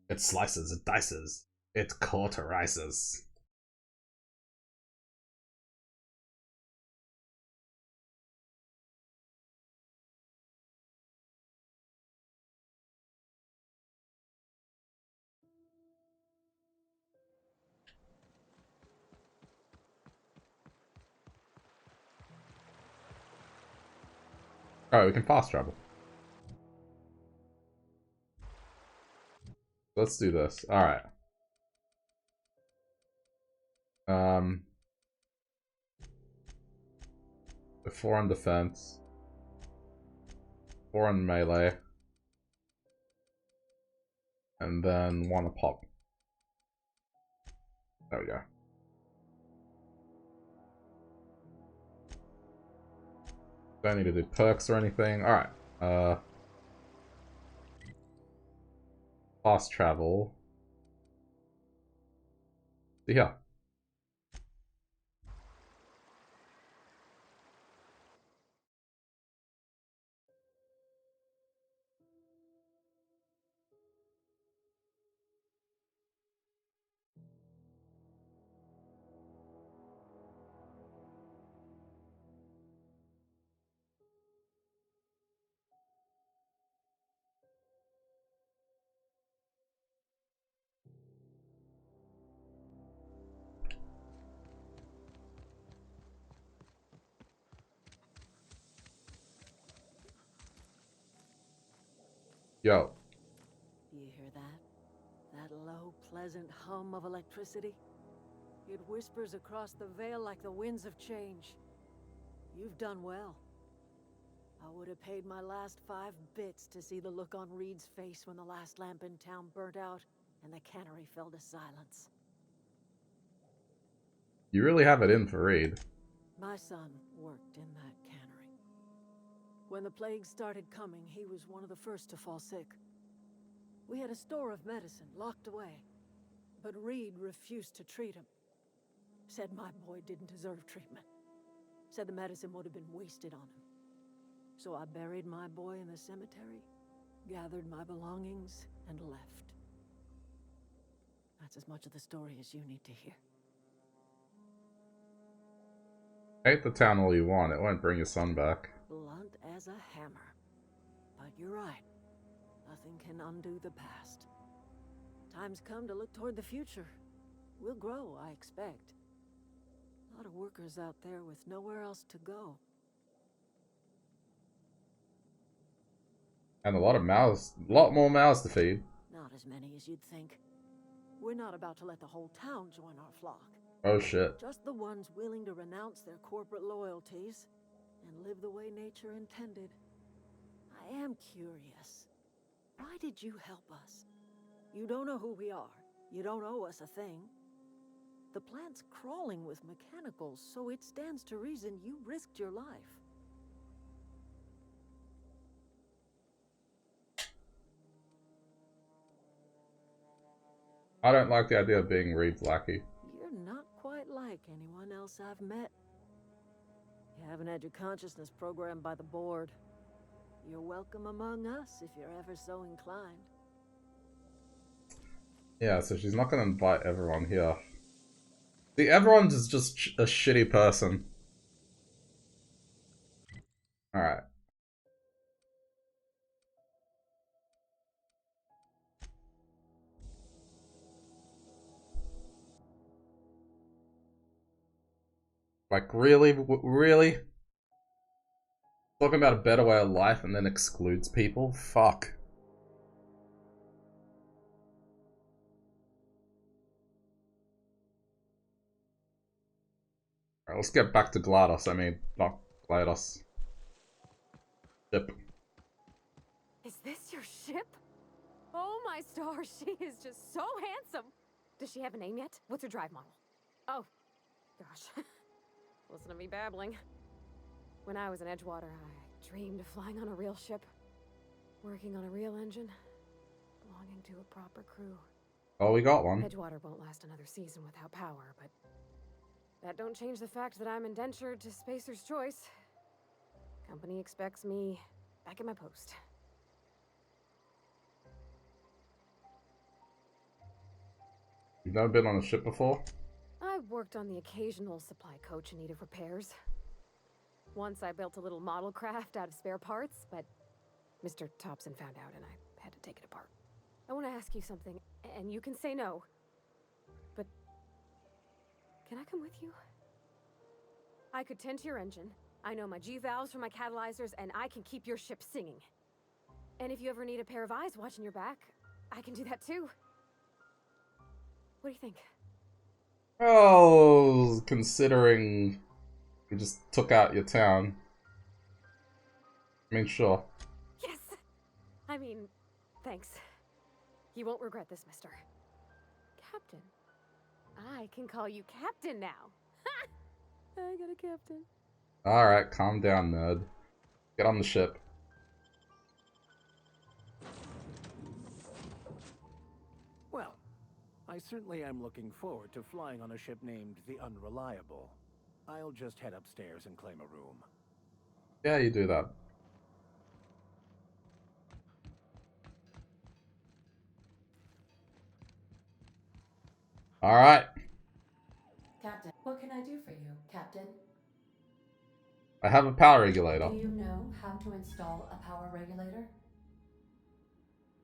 It slices, it dices, it cauterizes. Alright, we can fast travel. Let's do this. Alright. The 4 on defense. 4 on melee. And then 1 a pop. There we go. Don't need to do perks or anything. Alright. Fast travel. Yeah. Yo. Do you hear that? That low, pleasant hum of electricity? It whispers across the veil like the winds of change. You've done well. I would have paid my last 5 bits to see the look on Reed's face when the last lamp in town burnt out and the cannery fell to silence. You really have it in for Reed. My son worked in that cannery. When the plague started coming, he was one of the first to fall sick. We had a store of medicine locked away, but Reed refused to treat him. Said my boy didn't deserve treatment. Said the medicine would have been wasted on him. So I buried my boy in the cemetery, gathered my belongings, and left. That's as much of the story as you need to hear. Hate the town all you want, it won't bring your son back. Blunt as a hammer. But you're right. Nothing can undo the past. Time's come to look toward the future. We'll grow, I expect. A lot of workers out there with nowhere else to go. And a lot more mouths to feed. Not as many as you'd think. We're not about to let the whole town join our flock. Oh shit. Just the ones willing to renounce their corporate loyalties and live the way nature intended. I am curious. Why did you help us? You don't know who we are. You don't owe us a thing. The plant's crawling with mechanicals, so it stands to reason you risked your life. I don't like the idea of being Reed's lackey. You're not quite like anyone else I've met. You haven't had your consciousness programmed by the board. You're welcome among us if you're ever so inclined. Yeah, so she's not gonna invite everyone here. See, everyone's is just a shitty person. Alright. Like, really? Really? Talking about a better way of life and then excludes people? Fuck. Alright, let's get back to GLaDOS. I mean, not GLaDOS. Ship. Is this your ship? Oh my stars, she is just so handsome. Does she have a name yet? What's her drive model? Oh, gosh. Listen to me babbling. When I was in Edgewater, I dreamed of flying on a real ship, working on a real engine, belonging to a proper crew. Oh, we got one. Edgewater won't last another season without power, but that don't change the fact that I'm indentured to Spacer's Choice. Company expects me back at my post. You've never been on a ship before? I've worked on the occasional supply coach in need of repairs. Once I built a little model craft out of spare parts, but Mr. Thompson found out and I had to take it apart. I want to ask you something, and you can say no. But can I come with you? I could tend to your engine. I know my G-valves for my catalyzers, and I can keep your ship singing. And if you ever need a pair of eyes watching your back, I can do that too. What do you think? Oh, considering you just took out your town. I mean, sure. Yes! I mean, thanks. You won't regret this, mister. Captain. I can call you Captain now. Ha! I got a captain. Alright, calm down, nerd. Get on the ship. Well, I certainly am looking forward to flying on a ship named the Unreliable. I'll just head upstairs and claim a room. Yeah, you do that. Alright. Captain, what can I do for you, Captain? I have a power regulator. Do you know how to install a power regulator?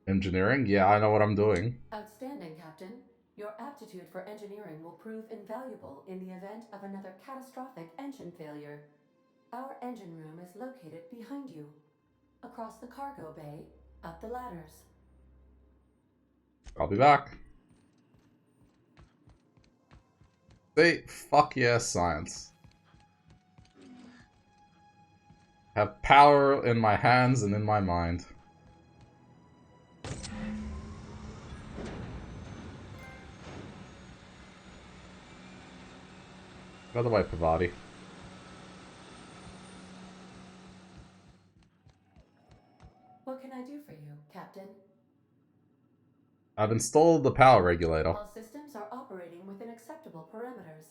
Engineering? Yeah, I know what I'm doing. Outstanding, Captain. Your aptitude for engineering will prove invaluable in the event of another catastrophic engine failure. Our engine room is located behind you. Across the cargo bay, up the ladders. I'll be back. See? Fuck yeah, science. Have power in my hands and in my mind. By the way, Pavati. What can I do for you, Captain? I've installed the power regulator. All systems are operating within acceptable parameters.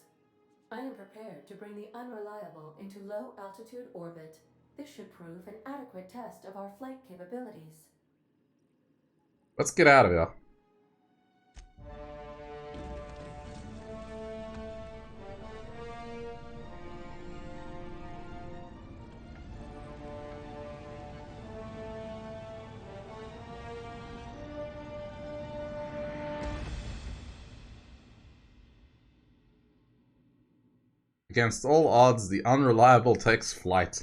I am prepared to bring the unreliable into low-altitude orbit. This should prove an adequate test of our flight capabilities. Let's get out of here. Against all odds, the unreliable takes flight.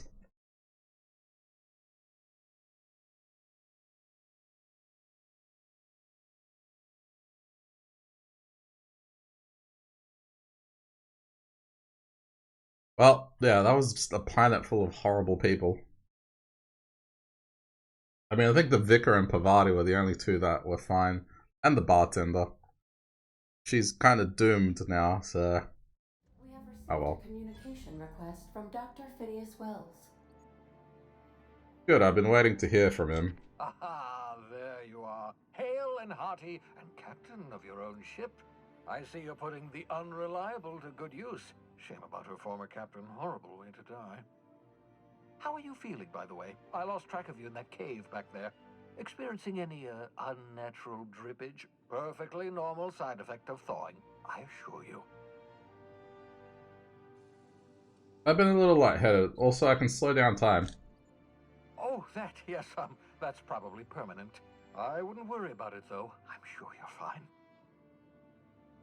Well, yeah, that was just a planet full of horrible people. I mean, I think the Vicar and Pavati were the only two that were fine. And the bartender. She's kind of doomed now, so... We have received oh well. a communication request from Dr. Phineas Wells. Good, I've been waiting to hear from him. Aha, there you are. Hale and hearty and captain of your own ship. I see you're putting the unreliable to good use. Shame about her former captain. Horrible way to die. How are you feeling, by the way? I lost track of you in that cave back there. Experiencing any unnatural drippage? Perfectly normal side effect of thawing, I assure you. I've been a little lightheaded. Also, I can slow down time. Oh, that, yes, that's probably permanent. I wouldn't worry about it, though. I'm sure you're fine.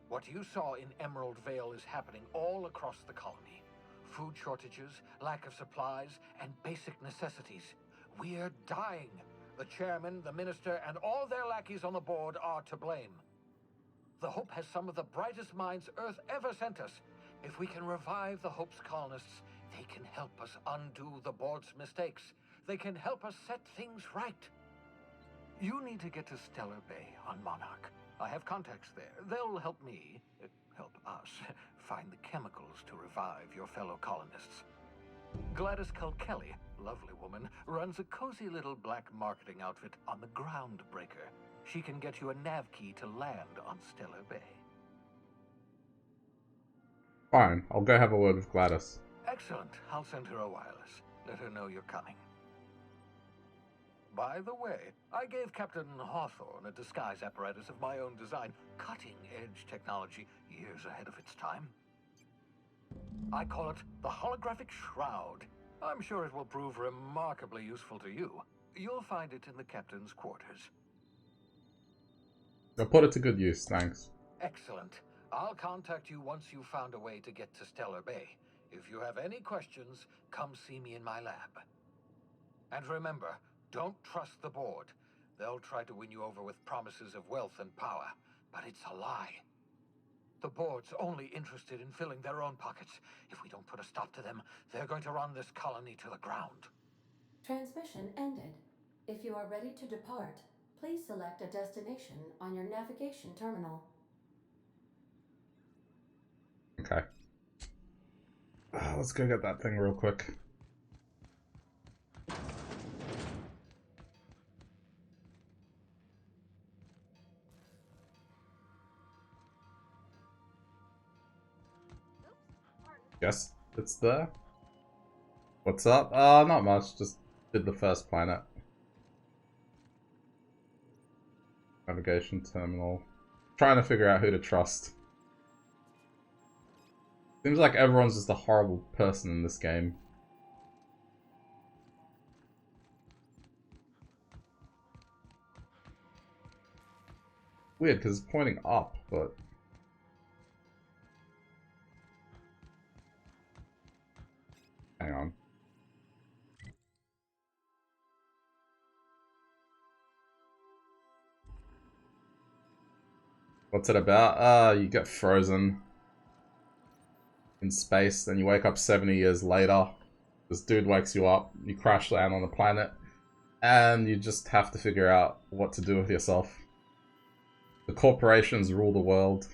What you saw in Emerald Vale is happening all across the colony. Food shortages, lack of supplies, and basic necessities. We're dying. The chairman, the minister, and all their lackeys on the board are to blame. The Hope has some of the brightest minds Earth ever sent us. If we can revive the Hope's colonists, they can help us undo the board's mistakes. They can help us set things right. You need to get to Stellar Bay on Monarch. I have contacts there. They'll help me, help us, find the chemicals to revive your fellow colonists. Gladys Kelly, lovely woman, runs a cozy little black marketing outfit on the Groundbreaker. She can get you a nav key to land on Stellar Bay. Fine, I'll go have a word with Gladys. Excellent. I'll send her a wireless. Let her know you're coming. By the way, I gave Captain Hawthorne a disguise apparatus of my own design, cutting-edge technology, years ahead of its time. I call it the Holographic Shroud. I'm sure it will prove remarkably useful to you. You'll find it in the captain's quarters. I'll put it to good use, thanks. Excellent. I'll contact you once you've found a way to get to Stellar Bay. If you have any questions, come see me in my lab. And remember, don't trust the board. They'll try to win you over with promises of wealth and power, but it's a lie. The board's only interested in filling their own pockets. If we don't put a stop to them, they're going to run this colony to the ground. Transmission ended. If you are ready to depart, please select a destination on your navigation terminal. Okay. Let's go get that thing real quick. Yes, it's there. What's up? Not much. Just did the first planet. Navigation terminal. Trying to figure out who to trust. Seems like everyone's just a horrible person in this game. Weird, because it's pointing up, but... hang on. What's it about? You get frozen in space, then you wake up 70 years later. This dude wakes you up, you crash land on the planet, and you just have to figure out what to do with yourself. The corporations rule the world,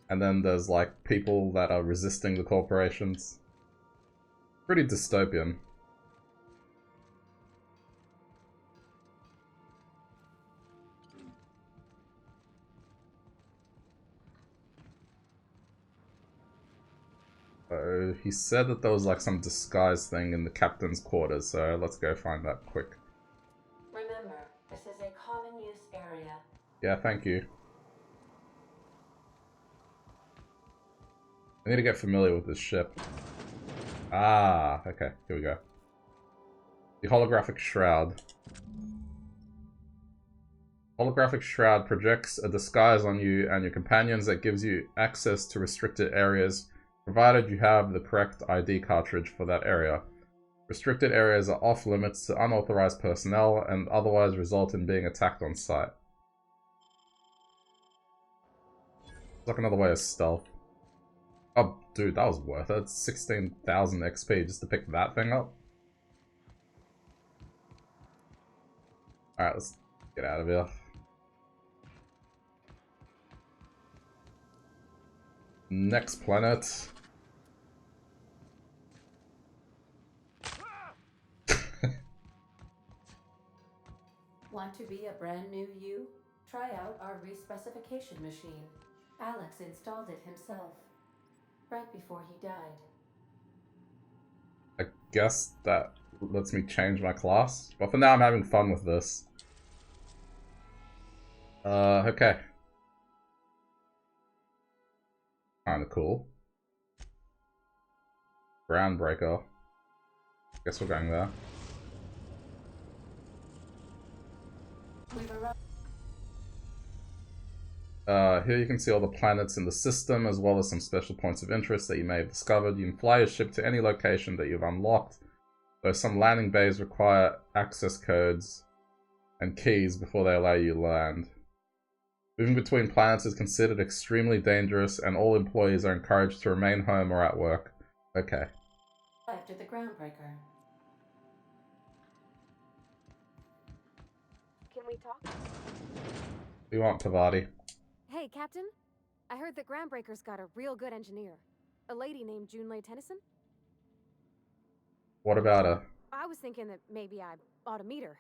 and then there's like people that are resisting the corporations. Pretty dystopian. He said that there was like some disguise thing in the captain's quarters, so let's go find that quick. Remember, this is a common use area. Yeah, thank you. I need to get familiar with this ship. Ah, okay, here we go. The holographic shroud. Holographic shroud projects a disguise on you and your companions that gives you access to restricted areas, provided you have the correct ID cartridge for that area. Restricted areas are off limits to unauthorized personnel and otherwise result in being attacked on sight. It's like another way of stealth. Oh, dude, that was worth it. 16,000 XP just to pick that thing up. Alright, let's get out of here. Next planet. Want to be a brand new you? Try out our respecification machine. Alex installed it himself, right before he died. I guess that lets me change my class. But for now, I'm having fun with this. Okay. Kinda cool. Groundbreaker. Guess we're going there. Here you can see all the planets in the system, as well as some special points of interest that you may have discovered. You can fly your ship to any location that you've unlocked, though some landing bays require access codes and keys before they allow you to land. Moving between planets is considered extremely dangerous, and all employees are encouraged to remain home or at work. Okay. After the groundbreaker. Can we talk? What do you want, Pavati? Hey, Captain. I heard that Groundbreaker's got a real good engineer. A lady named Junlei Tennyson. What about her? I was thinking that maybe I ought to meet her.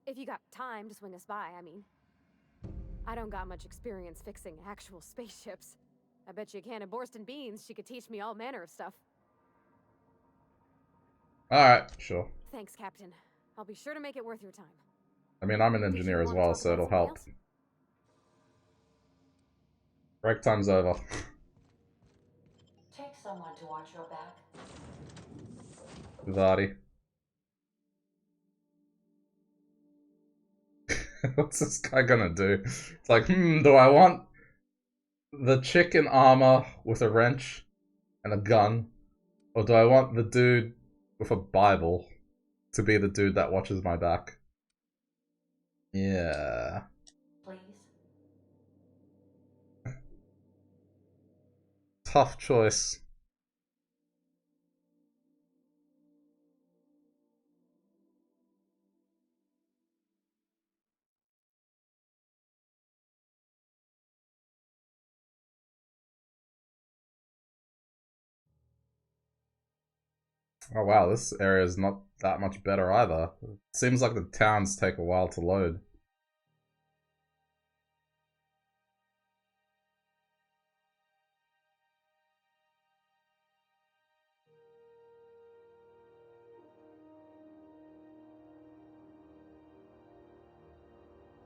If you got time to swing us by, I mean. I don't got much experience fixing actual spaceships. I bet you a can of Borston beans she could teach me all manner of stuff. Alright, sure. Thanks, Captain. I'll be sure to make it worth your time. I mean, I'm an engineer as well, so it'll help. Break time's over. Take someone to watch your back. Pavati. What's this guy gonna do? It's like, do I want the chick in armor with a wrench and a gun? Or do I want the dude with a Bible to be the dude that watches my back? Yeah. Please. Tough choice. Oh wow, this area is not that much better either. It seems like the towns take a while to load.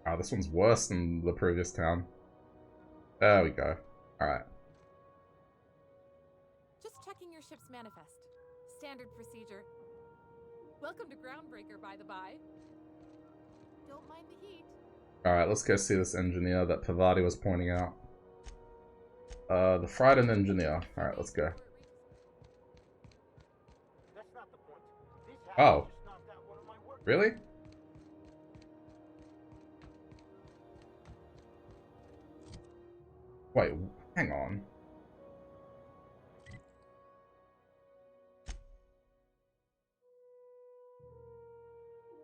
Oh, this one's worse than the previous town. There we go. Alright. Just checking your ship's manifest. Standard procedure. Welcome to Groundbreaker, by the by. Don't mind the heat. Alright, let's go see this engineer that Pavati was pointing out. The frightened engineer. Alright, let's go. Oh. Really? Wait, hang on.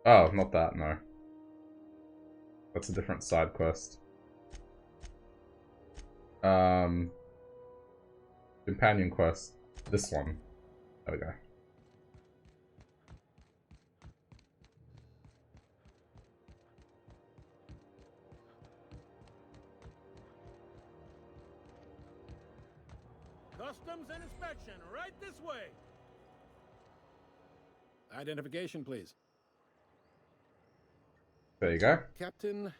Oh, not that, no. That's a different side quest. Companion quest. This one. There we go. Customs and inspection, right this way. Identification, please. There you go. Captain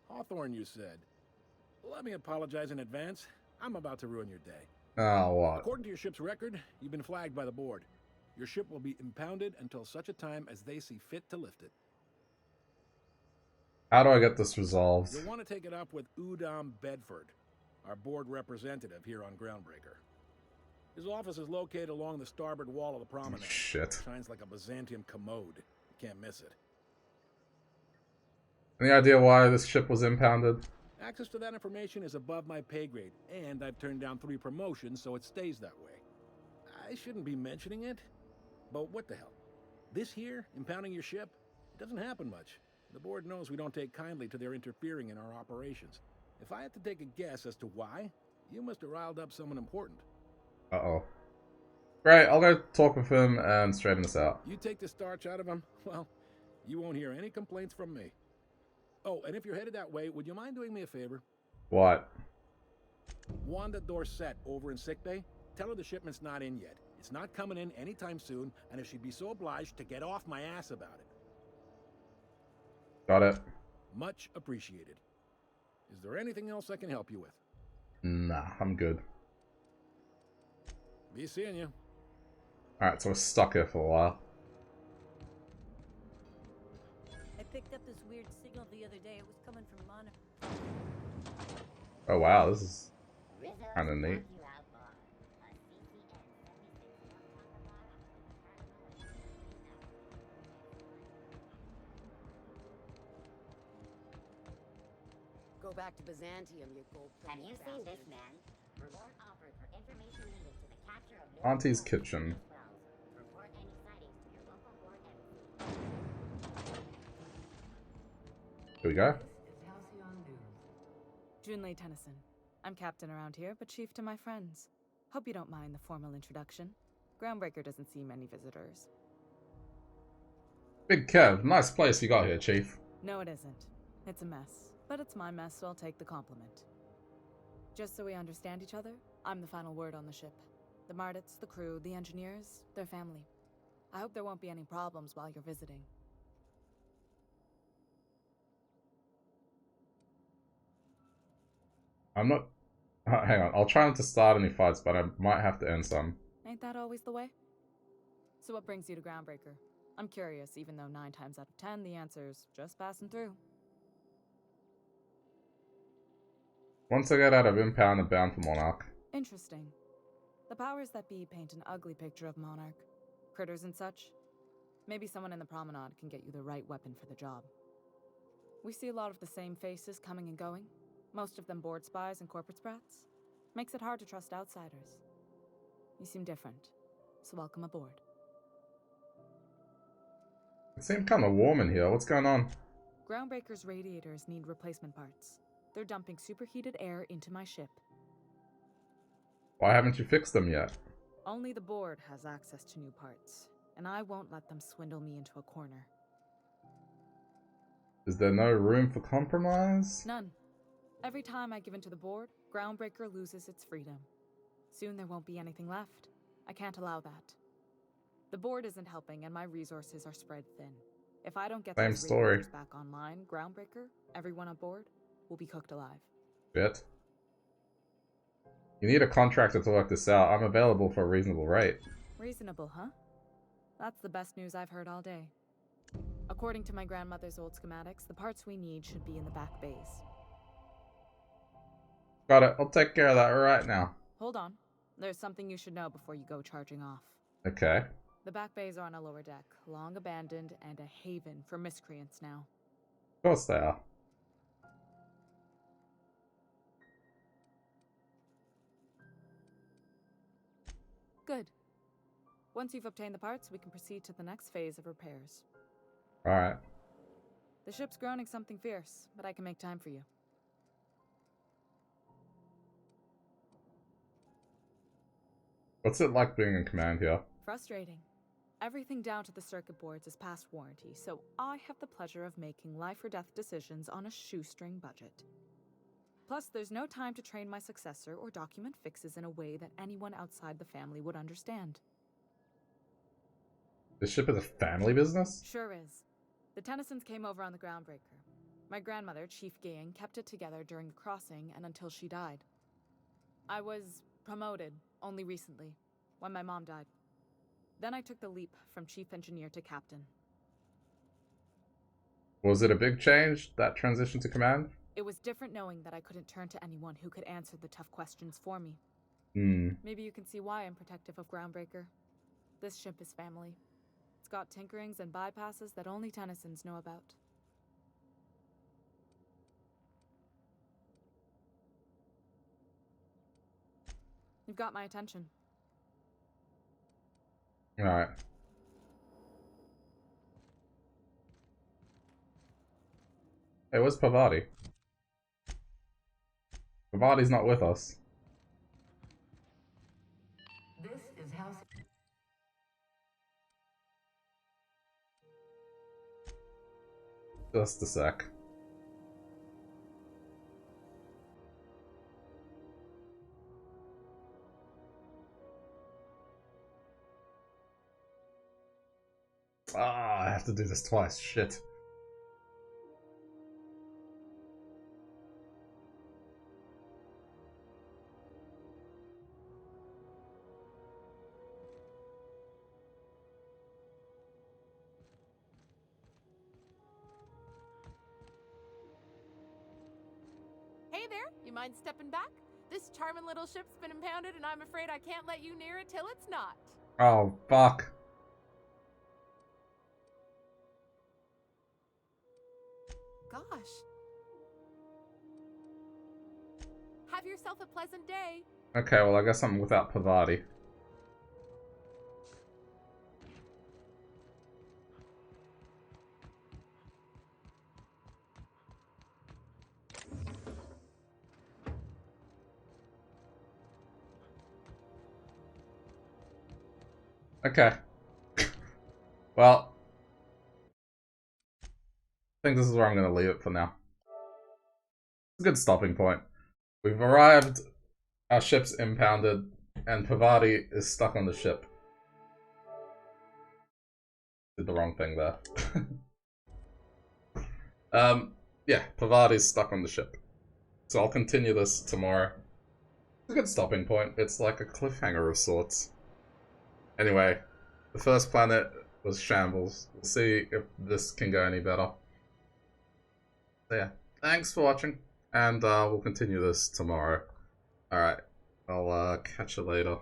Hawthorne, you said. Let me apologize in advance. I'm about to ruin your day. Oh, what? According to your ship's record, you've been flagged by the board. Your ship will be impounded until such a time as they see fit to lift it. How do I get this resolved? You'll want to take it up with Udom Bedford, our board representative here on Groundbreaker. His office is located along the starboard wall of the promenade. Shit. Shines like a Byzantium commode. You can't miss it. Any idea why this ship was impounded? Access to that information is above my pay grade, and I've turned down 3 promotions, so it stays that way. I shouldn't be mentioning it, but what the hell? This here, impounding your ship, it doesn't happen much. The board knows we don't take kindly to their interfering in our operations. If I had to take a guess as to why, you must have riled up someone important. Uh-oh. Great, I'll go talk with him and straighten this out. You take the starch out of him, well, you won't hear any complaints from me. Oh, and if you're headed that way, would you mind doing me a favor? What? Wanda Dorset over in sickbay, tell her the shipment's not in yet. It's not coming in anytime soon, and if she'd be so obliged to get off my ass about it. Got it. Much appreciated. Is there anything else I can help you with? Nah, I'm good. Be seeing you. Alright, so we're stuck here for a while. I picked up this weird signal the other day. It was coming from Monarch. Oh wow, this is kinda neat. Go back to Byzantium, you gold. Have you seen this man? Reward offered for information needed to the capture of Auntie's kitchen. Report any sightings to your local board Here we go. Junlei Tennyson. I'm captain around here, but chief to my friends. Hope you don't mind the formal introduction. Groundbreaker doesn't see many visitors. Big Kev, nice place you got here, Chief. No, it isn't. It's a mess. But it's my mess, so I'll take the compliment. Just so we understand each other, I'm the final word on the ship. The Mardits, the crew, the engineers, they're family. I hope there won't be any problems while you're visiting. I'm not... hang on, I'll try not to start any fights, but I might have to end some. Ain't that always the way? So what brings you to Groundbreaker? I'm curious, even though 9 times out of 10 the answer's just passing through. Once I get out of impound and bound for Monarch. Interesting. The powers that be paint an ugly picture of Monarch. Critters and such. Maybe someone in the promenade can get you the right weapon for the job. We see a lot of the same faces coming and going. Most of them board spies and corporate sprats. Makes it hard to trust outsiders. You seem different, so welcome aboard. It seemed kind of warm in here. What's going on? Groundbreaker's radiators need replacement parts. They're dumping superheated air into my ship. Why haven't you fixed them yet? Only the board has access to new parts, and I won't let them swindle me into a corner. Is there no room for compromise? None. Every time I give in to the board, Groundbreaker loses its freedom. Soon there won't be anything left. I can't allow that. The board isn't helping, and my resources are spread thin. If I don't get Same those story. radiators back online, Groundbreaker, everyone on board, will be cooked alive. Shit. You need a contractor to work this out. I'm available for a reasonable rate. Reasonable, huh? That's the best news I've heard all day. According to my grandmother's old schematics, the parts we need should be in the back bays. Got it. I'll take care of that right now. Hold on. There's something you should know before you go charging off. Okay. The back bays are on a lower deck, long abandoned and a haven for miscreants now. Of course they are. Good. Once you've obtained the parts, we can proceed to the next phase of repairs. Alright. The ship's groaning something fierce, but I can make time for you. What's it like being in command here? Frustrating. Everything down to the circuit boards is past warranty, so I have the pleasure of making life or death decisions on a shoestring budget. Plus, there's no time to train my successor or document fixes in a way that anyone outside the family would understand. This ship is a family business? Sure is. The Tennysons came over on the Groundbreaker. My grandmother, Chief Gayan, kept it together during the crossing and until she died. I was promoted only recently, when my mom died. Then I took the leap from chief engineer to captain. Was it a big change, that transition to command? It was different knowing that I couldn't turn to anyone who could answer the tough questions for me. Maybe you can see why I'm protective of Groundbreaker. This ship is family. It's got tinkerings and bypasses that only Tennysons know about. You've got my attention. Alright. Hey, where's Pavati? Pavati's not with us. This is House. Just a sec. Ah, I have to do this twice. Shit. Hey there, you mind stepping back? This charming little ship's been impounded and I'm afraid I can't let you near it till it's not. Oh, fuck. Gosh. Have yourself a pleasant day. Okay, well, I guess I'm without Pavati. Okay. Well, I think this is where I'm going to leave it for now. It's a good stopping point. We've arrived, our ship's impounded, and Pavati is stuck on the ship. Did the wrong thing there. Yeah, Pavati's stuck on the ship. So I'll continue this tomorrow. It's a good stopping point. It's like a cliffhanger of sorts. Anyway, the first planet was Shambles. We'll see if this can go any better. So yeah, thanks for watching, and we'll continue this tomorrow. Alright, I'll catch you later.